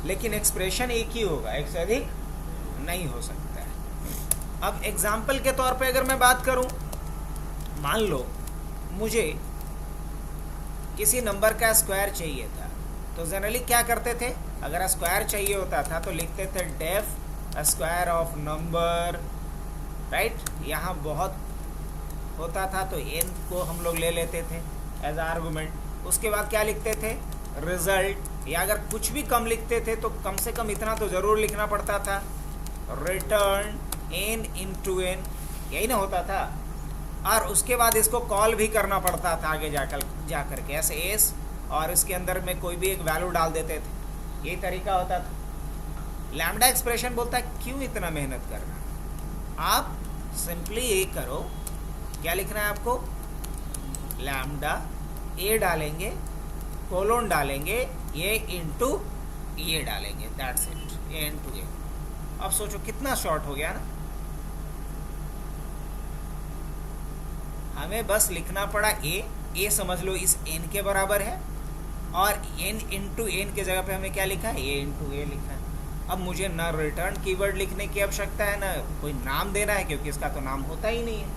लेकिन एक्सप्रेशन एक ही होगा, एक से अधिक नहीं हो सकता है। अब एग्जाम्पल के तौर पे अगर मैं बात करूं, मान लो मुझे किसी नंबर का स्क्वायर चाहिए था, तो जनरली क्या करते थे, अगर स्क्वायर चाहिए होता था तो लिखते थे def square of number, right. यहाँ बहुत होता था तो n को हम लोग ले लेते थे एज आर्गुमेंट। उसके बाद क्या लिखते थे, रिजल्ट, या अगर कुछ भी कम लिखते थे तो कम से कम इतना तो ज़रूर लिखना पड़ता था, रिटर्न n इंटू n, यही ना होता था। और उसके बाद इसको कॉल भी करना पड़ता था आगे जाकर के ऐसे एस, और इसके अंदर में कोई भी एक वैल्यू डाल देते थे, यही तरीका होता था। लैम्डा एक्सप्रेशन बोलता है क्यों इतना मेहनत करना, आप सिंपली ये करो, क्या लिखना है आपको, लैम्डा ए डालेंगे, कोलोन डालेंगे, ए इंटू ए डालेंगे, दैट्स इट, ए इंटू ए। अब सोचो कितना शॉर्ट हो गया ना। हमें बस लिखना पड़ा ए समझ लो इस n के बराबर है, और n इंटू एन के जगह पे हमने क्या लिखा है, ए इंटू ए लिखा है। अब मुझे ना रिटर्न कीवर्ड लिखने की आवश्यकता है, ना कोई नाम देना है, क्योंकि इसका तो नाम होता ही नहीं है।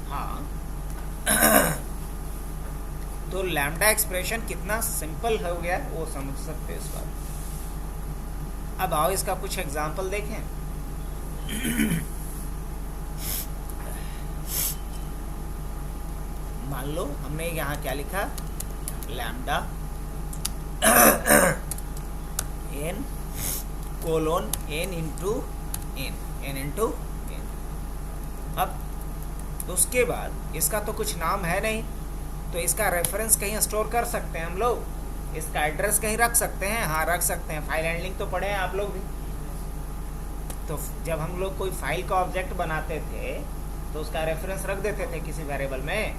हाँ तो लैम्डा एक्सप्रेशन कितना सिंपल हो गया वो समझ सकते हैं इस बार। अब आओ इसका कुछ एग्जाम्पल देखें। मान लो हमने यहाँ क्या लिखा, lambda n colon n into n into n. अब उसके बाद इसका तो कुछ नाम है नहीं, तो इसका रेफरेंस कहीं स्टोर कर सकते हैं हम लोग, इसका एड्रेस कहीं रख सकते हैं, हाँ रख सकते हैं। फाइल हैंडलिंग तो पढ़े हैं आप लोग भी। तो जब हम लोग कोई फाइल का ऑब्जेक्ट बनाते थे तो उसका रेफरेंस रख देते थे किसी वेरिएबल में,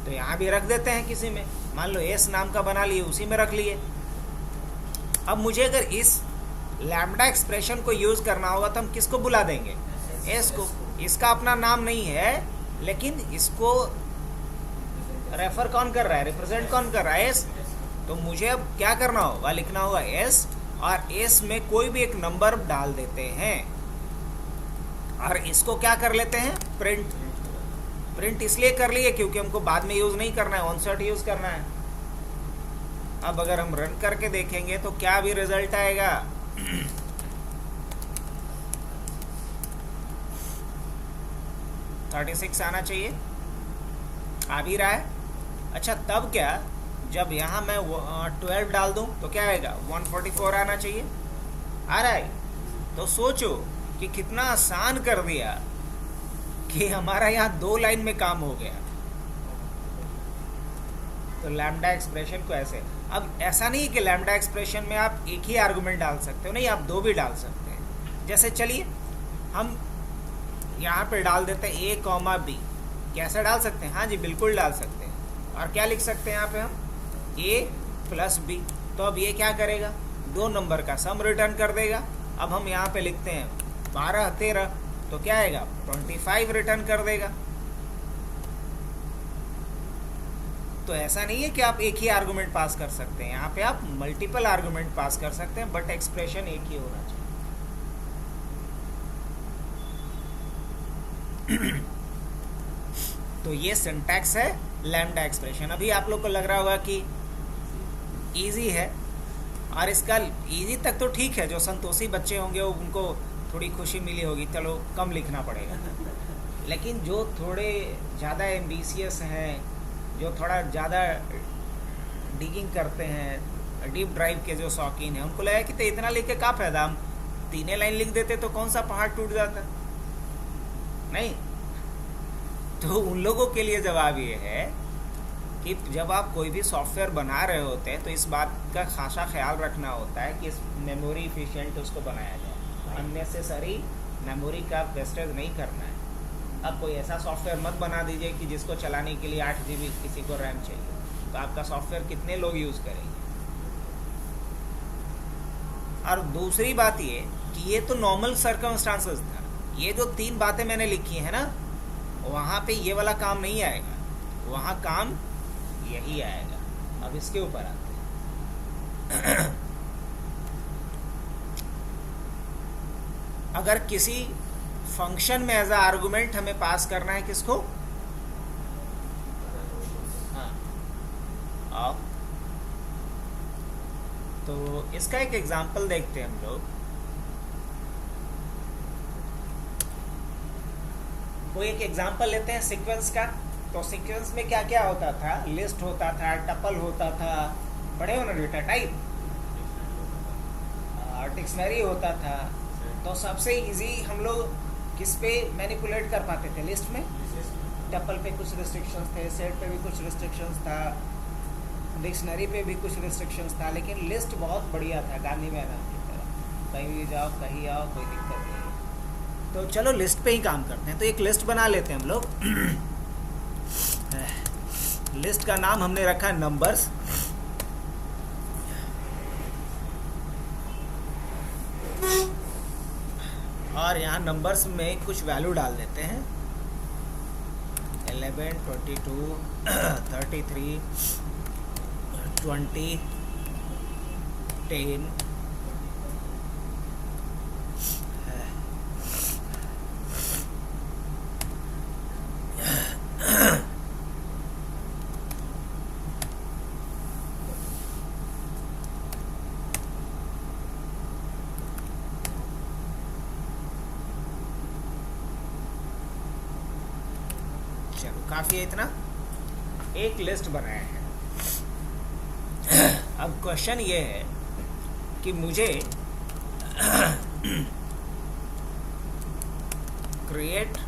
तो यहाँ भी रख देते हैं किसी में। मान लो एस नाम का बना लिए, उसी में रख लिए। अब मुझे अगर इस लैम्डा एक्सप्रेशन को यूज करना होगा तो हम किसको बुला देंगे, एस को। इसका अपना नाम नहीं है, लेकिन इसको रेफर कौन कर रहा है, रिप्रेजेंट कौन कर रहा है, एस। तो मुझे अब क्या करना होगा, लिखना होगा एस, और एस में कोई भी एक नंबर डाल देते हैं, और इसको क्या कर लेते हैं, प्रिंट। प्रिंट इसलिए कर लिए क्योंकि हमको बाद में यूज नहीं करना है, ऑनसेट यूज करना है। अब अगर हम रन करके देखेंगे तो क्या भी रिजल्ट आएगा, 36 आना चाहिए, आ भी रहा है। अच्छा तब क्या, जब यहाँ मैं 12 डाल दूं तो क्या आएगा, 144 आना चाहिए, आ रहा है। तो सोचो कि कितना आसान कर दिया कि हमारा यहाँ 2 लाइन में काम हो गया। तो लैम्डा एक्सप्रेशन को ऐसे, अब ऐसा नहीं है कि लैम्डा एक्सप्रेशन में आप एक ही आर्गुमेंट डाल सकते हो, नहीं, आप 2 भी डाल सकते हैं। जैसे चलिए हम यहाँ पे डाल देते हैं ए कॉमा बी, कैसे डाल सकते हैं, हाँ जी बिल्कुल डाल सकते हैं। और क्या लिख सकते हैं यहाँ पे हम, ए प्लस बी। तो अब ये क्या करेगा, 2 नंबर का सम रिटर्न कर देगा। अब हम यहाँ पे लिखते हैं 12 13, तो क्या आएगा, 25 रिटर्न कर देगा। तो ऐसा नहीं है कि आप एक ही आर्गुमेंट पास कर सकते हैं, यहाँ पे आप मल्टीपल आर्गुमेंट पास कर सकते हैं, बट एक्सप्रेशन एक ही होना चाहिए। तो ये सिंटैक्स है लैम्डा एक्सप्रेशन। अभी आप लोग को लग रहा होगा कि इजी है, और इसका इजी तक तो ठीक है, जो संतोषी बच्चे होंगे उनको थोड़ी खुशी मिली होगी, चलो कम लिखना पड़ेगा। लेकिन जो थोड़े ज़्यादा एम्बिशियस हैं, जो थोड़ा ज़्यादा डिगिंग करते हैं, डीप ड्राइव के जो शौकीन हैं, उनको लगा कि तो इतना लिख के क्या फ़ायदा, हम 3 लाइन लिख देते तो कौन सा पहाड़ टूट जाता, नहीं। तो उन लोगों के लिए जवाब ये है कि जब आप कोई भी सॉफ्टवेयर बना रहे होते हैं तो इस बात का खासा ख्याल रखना होता है कि इस मेमोरी इफिशिएंट उसको बनाया जाए, अननेसेसरी मेमोरी का वेस्टेज नहीं करना है। अब कोई ऐसा सॉफ्टवेयर मत बना दीजिए कि जिसको चलाने के लिए 8 GB किसी को रैम चाहिए, तो आपका सॉफ्टवेयर कितने लोग यूज़ करेंगे। और दूसरी बात ये कि ये तो नॉर्मल सर्कमस्टांसेस था, ये जो 3 बातें मैंने लिखी है ना, वहाँ पे ये वाला काम नहीं आएगा, वहाँ काम यही आएगा। अब इसके ऊपर आते हैं। अगर किसी फंक्शन में एज अ आर्गुमेंट हमें पास करना है किसको, हाँ, तो इसका एक एग्जांपल देखते हैं हम लोग। कोई एक एग्जांपल लेते हैं सीक्वेंस का। तो सीक्वेंस में क्या क्या होता था, लिस्ट होता था, टपल होता था, पढ़े हो ना डेटा टाइप, डिक्शनरी होता था। तो सबसे इजी हम लोग किस पे मैनिपुलेट कर पाते थे, लिस्ट में। टपल पे कुछ रिस्ट्रिक्शंस थे, सेट पे भी कुछ रिस्ट्रिक्शंस था, डिक्शनरी पे भी कुछ रिस्ट्रिक्शंस था, लेकिन लिस्ट बहुत बढ़िया था, गांधी मैदान की तरह। कहीं भी जाओ, कहीं आओ, कोई दिक्कत नहीं है। तो चलो लिस्ट पे ही काम करते हैं। तो एक लिस्ट बना लेते हैं हम लोग। लिस्ट का नाम हमने रखा है नंबर्स। और यहाँ नंबर्स में कुछ वैल्यू डाल देते हैं। 11, 22, 33, 20, 10। चलो काफ़ी है इतना। एक लिस्ट बनाया है। अब क्वेश्चन ये है कि मुझे create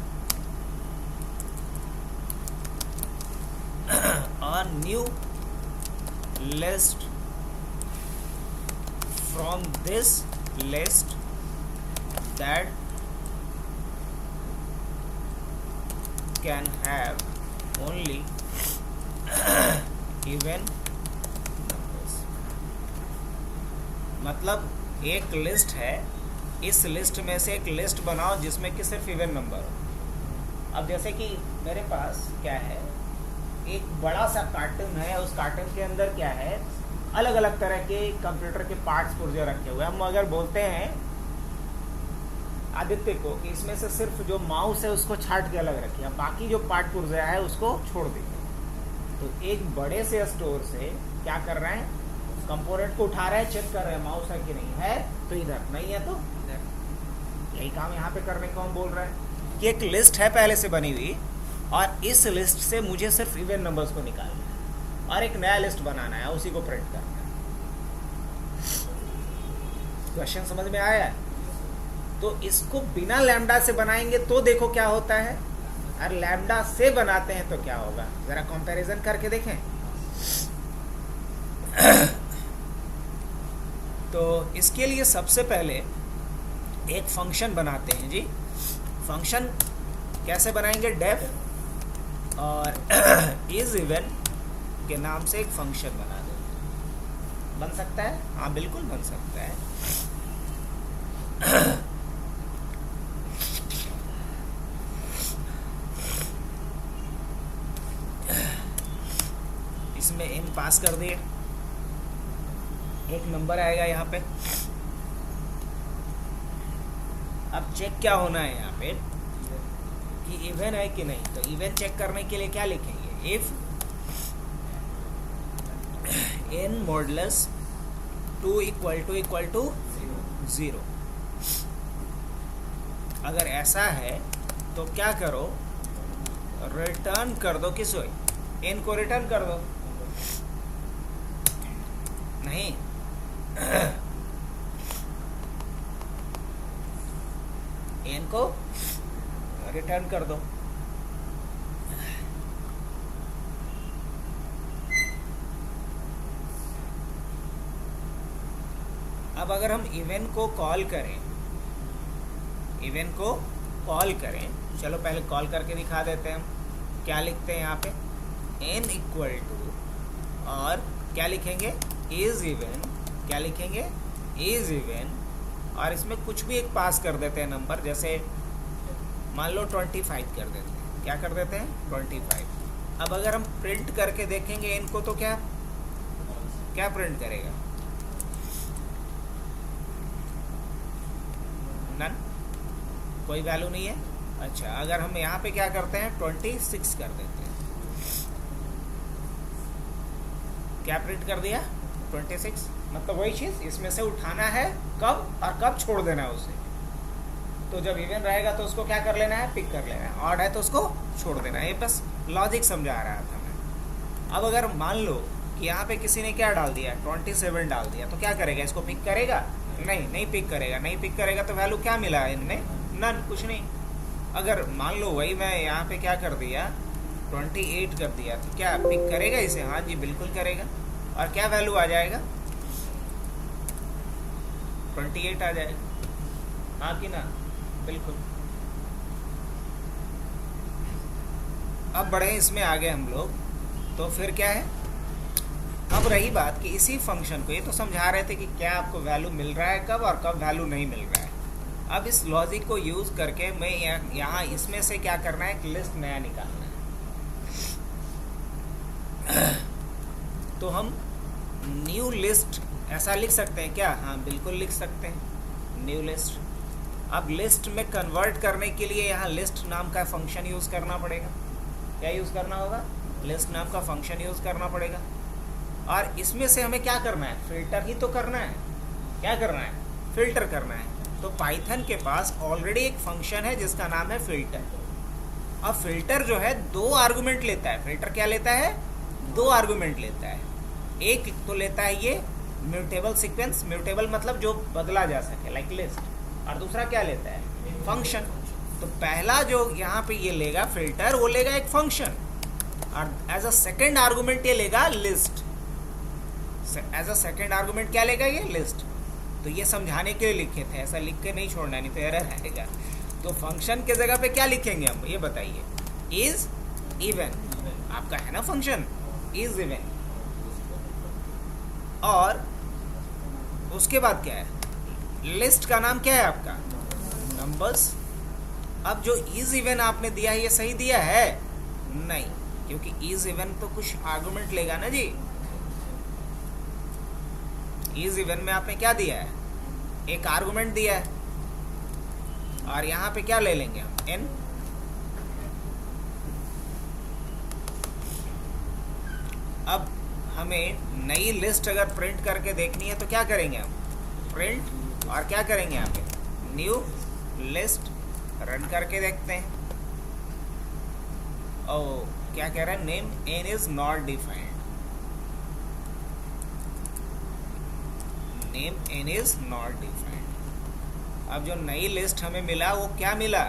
a new list from this list that can have only even numbers। मतलब एक लिस्ट है, इस लिस्ट में से एक लिस्ट बनाओ जिसमें कि सिर्फ इवन नंबर हो। अब जैसे कि मेरे पास क्या है, एक बड़ा सा कार्टून है, उस कार्टून के अंदर क्या है, अलग अलग तरह के कंप्यूटर के पार्ट्स पुर्जे रखे हुए। हम अगर बोलते हैं आदित्य को कि इसमें से सिर्फ जो माउस है उसको छाट के अलग रखिए, बाकी जो पार्ट पुर्जा है उसको छोड़ दीजिए। तो एक बड़े से स्टोर से क्या कर रहे हैं, कंपोनेंट को उठा रहे हैं, चेक कर रहे हैं माउस है कि नहीं है, तो इधर नहीं है तो इधर। यही काम यहाँ पे करने को हम बोल रहे हैं कि एक लिस्ट है पहले से बनी हुई, और इस लिस्ट से मुझे सिर्फ इवन नंबर्स को निकालना है और एक नया लिस्ट बनाना है, उसी को प्रिंट करना है। क्वेश्चन समझ में आया है? तो इसको बिना लैम्डा से बनाएंगे तो देखो क्या होता है, और लैम्डा से बनाते हैं तो क्या होगा, जरा कंपैरिजन करके देखें। तो इसके लिए सबसे पहले एक फंक्शन बनाते हैं जी। फंक्शन कैसे बनाएंगे, डेफ और इज इवन के नाम से एक फंक्शन बना देंगे। बन सकता है? हाँ बिल्कुल बन सकता है। इसमें n पास कर दिए, एक नंबर आएगा यहाँ पे। अब चेक क्या होना है यहाँ पे कि इवन है कि नहीं। तो इवन चेक करने के लिए क्या लिखेंगे, if n modulus 2 equal to 0। अगर ऐसा है तो क्या करो, रिटर्न कर दो, किस n को रिटर्न कर दो। नहीं n को रिटर्न कर दो। अब अगर हम इवन को कॉल करें, चलो पहले कॉल करके दिखा देते हैं हम। क्या लिखते हैं यहाँ पे, n इक्वल टू, और क्या लिखेंगे, इज इवन। क्या लिखेंगे, इज इवन, और इसमें कुछ भी एक पास कर देते हैं नंबर, जैसे मान लो 25 कर देते हैं। क्या कर देते हैं, 25। अब अगर हम प्रिंट करके देखेंगे n को, तो क्या प्रिंट करेगा, नन, कोई वैल्यू नहीं है। अच्छा, अगर हम यहाँ पे क्या करते हैं, 26 कर देते हैं, क्या प्रिंट कर दिया, 26। मतलब वही चीज़ इसमें से उठाना है कब, और कब छोड़ देना है उसे। तो जब इवन रहेगा तो उसको क्या कर लेना है, पिक कर लेना है, ऑड है तो उसको छोड़ देना है। ये बस लॉजिक समझा रहा था मैं। अब अगर मान लो कि यहाँ पे किसी ने क्या डाल दिया, 27 डाल दिया, तो क्या करेगा, इसको पिक करेगा, नहीं पिक करेगा। नहीं पिक करेगा तो वैल्यू क्या मिला है इनमें, नन, कुछ नहीं। अगर मान लो वही मैं यहाँ पे क्या कर दिया, 28 कर दिया, तो क्या पिक करेगा इसे, हाँ जी बिल्कुल करेगा। और क्या वैल्यू आ जाएगा, 28 आ जाएगा, हाँ कि ना? बिल्कुल। अब बढ़े इसमें आगे हम लोग, तो फिर क्या है, अब रही बात कि इसी फंक्शन को, ये तो समझा रहे थे कि क्या आपको वैल्यू मिल रहा है कब और कब वैल्यू नहीं मिल रहा है। अब इस लॉजिक को यूज़ करके मैं यहाँ इसमें से क्या करना है, एक लिस्ट नया निकालना है। तो हम न्यू लिस्ट ऐसा लिख सकते हैं क्या? हाँ बिल्कुल लिख सकते हैं, न्यू लिस्ट। अब लिस्ट में कन्वर्ट करने के लिए यहाँ लिस्ट नाम का फंक्शन यूज़ करना पड़ेगा। क्या यूज़ करना होगा? लिस्ट नाम का फंक्शन यूज़ करना पड़ेगा। और इसमें से हमें क्या करना है? फिल्टर ही तो करना है। क्या करना है? फिल्टर करना है। तो पाइथन के पास ऑलरेडी एक फंक्शन है जिसका नाम है फिल्टर। अब फिल्टर जो है 2 आर्गुमेंट लेता है। फिल्टर क्या लेता है? 2 आर्गुमेंट लेता है। एक तो लेता है ये म्यूटेबल सीक्वेंस, म्यूटेबल मतलब जो बदला जा सके, लाइक लिस्ट। और दूसरा क्या लेता है? फंक्शन। तो पहला जो यहाँ पे ये लेगा फिल्टर, वो लेगा एक फंक्शन, और एज अ सेकेंड आर्गुमेंट ये लेगा list. As a second argument क्या लेगा? ये लिस्ट। तो ये समझाने के लिए लिखे थे, ऐसा लिख के नहीं छोड़ना, नहीं तो एरर आएगा। तो फंक्शन के जगह पे क्या लिखेंगे हम, ये बताइए? इज इवन, आपका है ना फंक्शन इज इवन। और उसके बाद क्या है? लिस्ट का नाम क्या है आपका? नंबर्स। अब जो इज इवन आपने दिया है, ये सही दिया है? नहीं, क्योंकि इज इवन तो कुछ आर्गुमेंट लेगा ना जी। इज इवन में आपने क्या दिया है? एक आर्गुमेंट दिया है। और यहाँ पे क्या ले लेंगे हम? n। अब हमें नई लिस्ट अगर प्रिंट करके देखनी है तो क्या करेंगे हम? प्रिंट, और क्या करेंगे यहाँ पे? New list. रन करके देखते हैं। ओ, क्या कह रहा है? Name n is not defined. Name n is not defined. अब जो नई लिस्ट हमें मिला वो क्या मिला?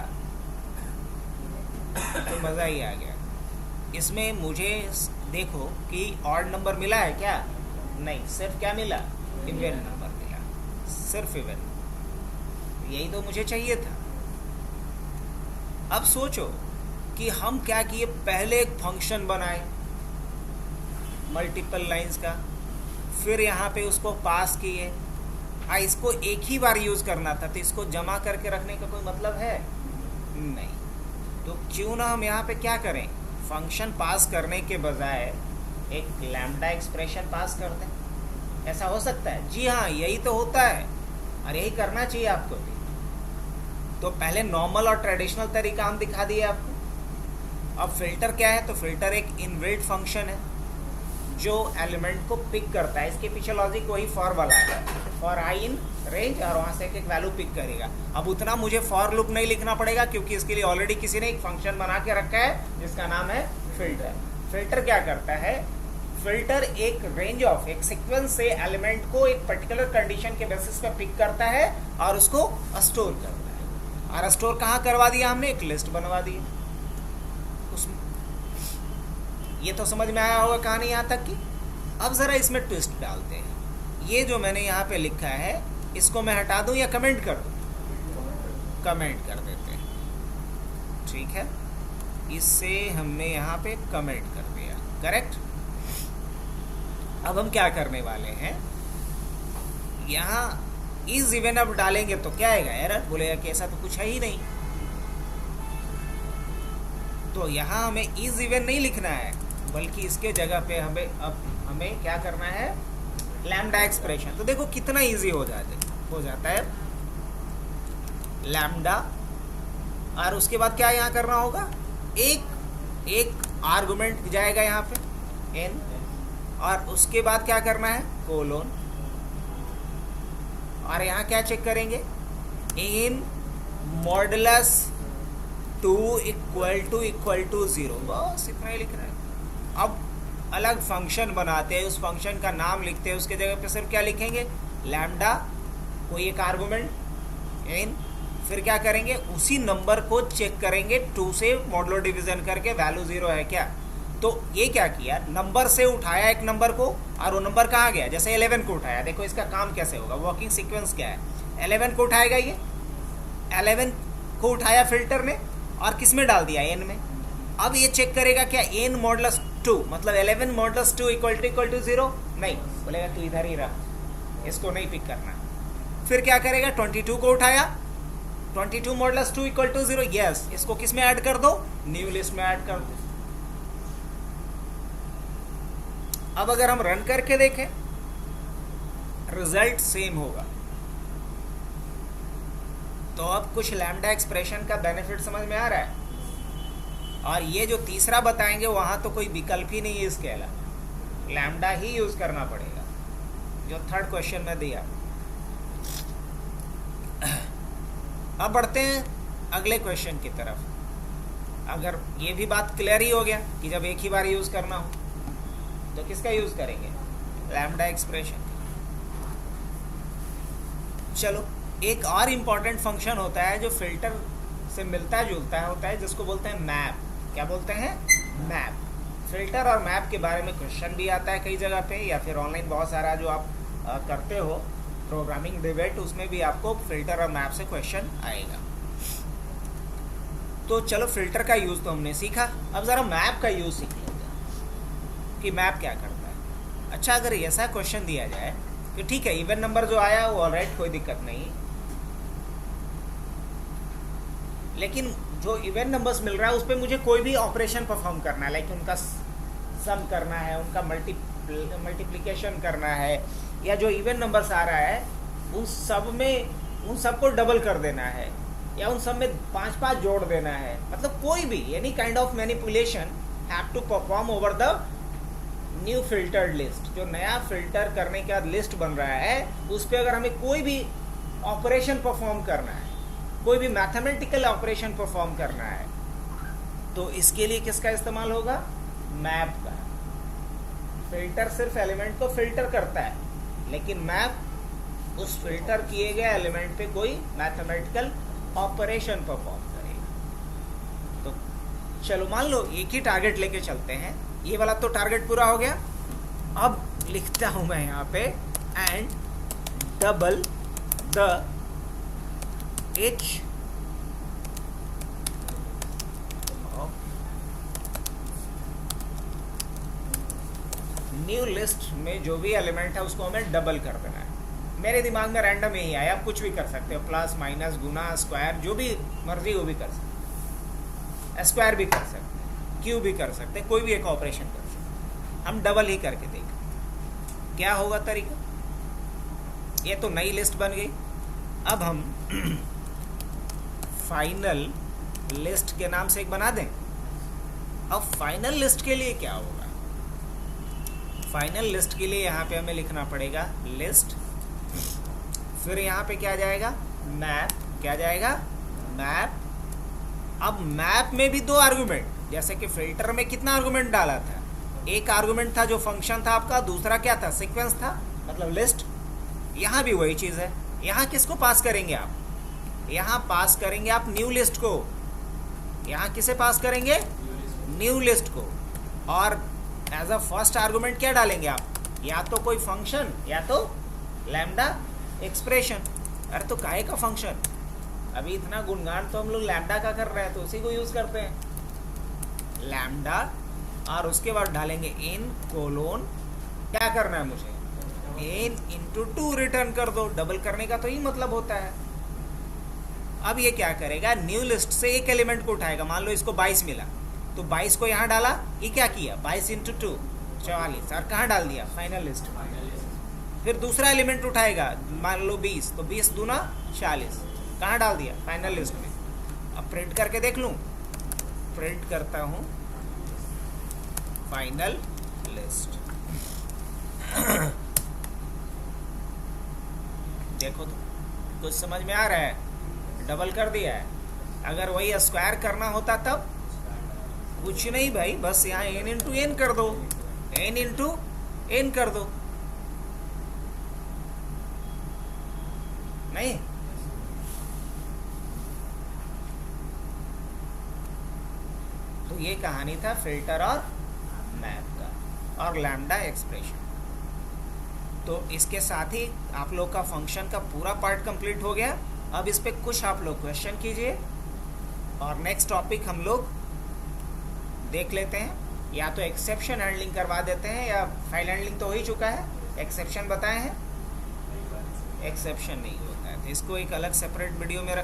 तो मज़ा ही आ गया। इसमें मुझे देखो कि ऑड नंबर मिला है क्या? नहीं, सिर्फ क्या मिला? इवन नंबर मिला, सिर्फ इवन। यही तो मुझे चाहिए था। अब सोचो कि हम क्या किए, पहले एक फंक्शन बनाए मल्टीपल लाइंस का, फिर यहाँ पे उसको पास किए। इसको एक ही बार यूज़ करना था, तो इसको जमा करके रखने का कोई मतलब है? नहीं। तो क्यों ना हम यहाँ पे क्या करें, फंक्शन पास करने के बजाय एक लैम्डा एक्सप्रेशन पास कर दें। ऐसा हो सकता है? जी हाँ, यही तो होता है, और यही करना चाहिए आपको भी। तो पहले नॉर्मल और ट्रेडिशनल तरीका हम दिखा दिए आपको। अब फिल्टर क्या है? तो फिल्टर एक इनबिल्ट फंक्शन है जो एलिमेंट को पिक करता है। इसके पीछे लॉजिक वही फॉर वाला है, फॉर आई इन रेंज, और वहाँ से एक वैल्यू पिक करेगा। अब उतना मुझे फॉर लूप नहीं लिखना पड़ेगा, क्योंकि इसके लिए ऑलरेडी किसी ने एक फंक्शन बना के रखा है जिसका नाम है फिल्टर। फिल्टर क्या करता है? फिल्टर एक रेंज ऑफ, एक सीक्वेंस से एलिमेंट को एक पर्टिकुलर कंडीशन के बेसिस पे पिक करता है और उसको स्टोर करता है। और स्टोर कहाँ करवा दिया हमने? एक लिस्ट बनवा दी। उसमें ये तो समझ में आया होगा कहानी यहाँ तक की। अब ज़रा इसमें ट्विस्ट डालते हैं। ये जो मैंने यहाँ पे लिखा है, इसको मैं हटा दूँ या कमेंट कर दूँ? कमेंट कर देते हैं, ठीक है। इससे हमने यहाँ पे कमेंट कर दिया, करेक्ट। अब हम क्या करने वाले हैं, यहाँ इज इवन अब डालेंगे तो क्या आएगा? एरर बोलेगा कि ऐसा तो कुछ है ही नहीं। तो यहाँ हमें इज इवन नहीं लिखना है, बल्कि इसके जगह पे हमें क्या करना है? Lambda expression. तो देखो कितना इजी हो जाता है लैम्डा। और उसके बाद क्या यहाँ करना होगा? एक आर्गुमेंट जाएगा यहाँ पे n, और उसके बाद क्या करना है? कोलोन। और यहाँ क्या चेक करेंगे? इन मॉडुलस 2 इक्वल टू 0। बस इतना ही लिखना है। अब अलग फंक्शन बनाते हैं, उस फंक्शन का नाम लिखते हैं, उसके जगह पे सिर्फ क्या लिखेंगे? लैम्डा, कोई एक आर्गुमेंट n, फिर क्या करेंगे? उसी नंबर को चेक करेंगे 2 से मॉडुलो डिवीजन करके, वैल्यू 0 है क्या। तो ये क्या किया? नंबर से उठाया एक नंबर को, और वो नंबर कहाँ गया? जैसे 11 को उठाया। देखो इसका काम कैसे होगा, वर्किंग सीक्वेंस क्या है? 11 को उठाएगा, ये 11 को उठाया फिल्टर ने और किस में डाल दिया, n में। अब ये चेक करेगा क्या n मॉडुलस 2, मतलब 11 मॉडुलस 2 इक्वल टू 0, नहीं, बोलेगा तू इधर ही रह, इसको नहीं पिक करना। फिर क्या करेगा, 22 को उठाया, 22 मॉडुलस 2 इक्वल टू 0, यस, इसको किस में ऐड कर दो, न्यू लिस्ट में ऐड कर दो। अब अगर हम रन करके देखें, रिजल्ट सेम होगा। तो अब कुछ लैम्डा एक्सप्रेशन का बेनिफिट समझ में आ रहा है। और ये जो तीसरा बताएंगे वहां तो कोई विकल्प ही नहीं है इसके अलावा, लैम्डा ही यूज करना पड़ेगा, जो थर्ड क्वेश्चन में दिया। अब बढ़ते हैं अगले क्वेश्चन की तरफ। अगर ये भी बात क्लियर ही हो गया कि जब एक ही बार यूज करना हो तो किसका यूज करेंगे, लैम्डा एक्सप्रेशन। चलो, एक और इम्पॉर्टेंट फंक्शन होता है जो फिल्टर से मिलता जुलता है, होता है जिसको बोलते हैं मैप। क्या बोलते हैं, मैप। फिल्टर और मैप के बारे में क्वेश्चन भी आता है कई जगह पे, या फिर ऑनलाइन बहुत सारा जो आप करते हो प्रोग्रामिंग डिबेट, उसमें भी आपको फिल्टर और मैप से क्वेश्चन आएगा। तो चलो, फिल्टर का यूज तो हमने सीखा, अब जरा मैप का यूज सीख लेते हैं कि मैप क्या करता है। अच्छा, अगर ऐसा क्वेश्चन दिया जाए कि ठीक है, इवन नंबर जो आया वो ऑलराइट, कोई दिक्कत नहीं, लेकिन जो इवन नंबर्स मिल रहा है उस पर मुझे कोई भी ऑपरेशन परफॉर्म करना है, लाइक उनका सम करना है, उनका मल्टीप्लिकेशन करना है, या जो इवन नंबर्स आ रहा है उन सब में, उन सबको डबल कर देना है, या उन सब में 5-5 जोड़ देना है, मतलब कोई भी any kind of manipulation have to perform over the new filtered list. जो नया फिल्टर करने का लिस्ट बन रहा है उस पर अगर हमें कोई भी ऑपरेशन परफॉर्म करना है, कोई भी मैथमेटिकल ऑपरेशन परफॉर्म करना है, तो इसके लिए किसका इस्तेमाल होगा, मैप का। फिल्टर सिर्फ एलिमेंट को फिल्टर करता है, लेकिन मैप उस फिल्टर किए गए एलिमेंट पे कोई मैथमेटिकल ऑपरेशन परफॉर्म करेगा। तो चलो, मान लो एक ही टारगेट लेके चलते हैं, ये वाला तो टारगेट पूरा हो गया। अब लिखता हूं मैं यहाँ पे, and double the H new list में जो भी एलिमेंट है उसको हमें डबल कर देना है। मेरे दिमाग में रैंडम यही आया, आप कुछ भी कर सकते हो, प्लस माइनस गुना स्क्वायर, जो भी मर्जी वो भी कर सकते, स्क्वायर भी कर सकते, क्यूब भी कर सकते, कोई भी एक ऑपरेशन कर सकते। हम डबल ही करके देखें क्या होगा तरीका। ये तो नई लिस्ट बन गई। अब हम फाइनल लिस्ट के नाम से एक बना दें। अब फाइनल लिस्ट के लिए क्या होगा, फाइनल लिस्ट के लिए यहाँ पे हमें लिखना पड़ेगा लिस्ट, फिर यहाँ पे क्या जाएगा, मैप। क्या जाएगा, मैप। अब मैप में भी 2 आर्गुमेंट, जैसे कि फिल्टर में कितना आर्गुमेंट डाला था, एक आर्गुमेंट था जो फंक्शन था आपका, दूसरा क्या था, सीक्वेंस था, मतलब लिस्ट। यहाँ भी वही चीज़ है। यहाँ किसको पास करेंगे आप, यहाँ पास करेंगे आप न्यू लिस्ट को। यहाँ किसे पास करेंगे, न्यू लिस्ट को। और एज अ फर्स्ट आर्गुमेंट क्या डालेंगे आप, या तो कोई फंक्शन या तो लैम्डा एक्सप्रेशन। अरे तो काहे का फंक्शन, अभी इतना गुणगान तो हम लोग लैम्डा का कर रहे हैं, तो उसी को यूज करते हैं लैम्डा। और उसके बाद डालेंगे इन कोलोन, क्या करना है मुझे, n इंटू 2 रिटर्न कर दो। डबल करने का तो ही मतलब होता है। अब ये क्या करेगा, न्यू लिस्ट से एक एलिमेंट को उठाएगा, मान लो इसको 22 मिला, तो 22 को यहाँ डाला, ये क्या किया, 22 इंटू 2 44, और कहाँ डाल दिया, फाइनल लिस्ट। फिर दूसरा एलिमेंट उठाएगा, मान लो 20, तो 20 दूना 40, कहाँ डाल दिया, फाइनल लिस्ट में। अब प्रिंट करके देख लूँ, प्रिंट करता हूँ फाइनल लिस्ट। देखो तो कुछ समझ में आ रहा है, डबल कर दिया है। अगर वही स्क्वायर करना होता तब कुछ नहीं भाई, बस यहाँ n इंटू एन कर दो, n इंटू एन कर दो, नहीं। तो ये कहानी था फिल्टर और मैप का और लैम्डा एक्सप्रेशन। तो इसके साथ ही आप लोग का फंक्शन का पूरा पार्ट कंप्लीट हो गया। अब इस पे कुछ आप लोग क्वेश्चन कीजिए और नेक्स्ट टॉपिक हम लोग देख लेते हैं। या तो एक्सेप्शन हैंडलिंग करवा देते हैं, या फाइल हैंडलिंग तो हो ही चुका है, एक्सेप्शन बताए हैं, एक्सेप्शन नहीं होता है तो इसको एक अलग सेपरेट वीडियो में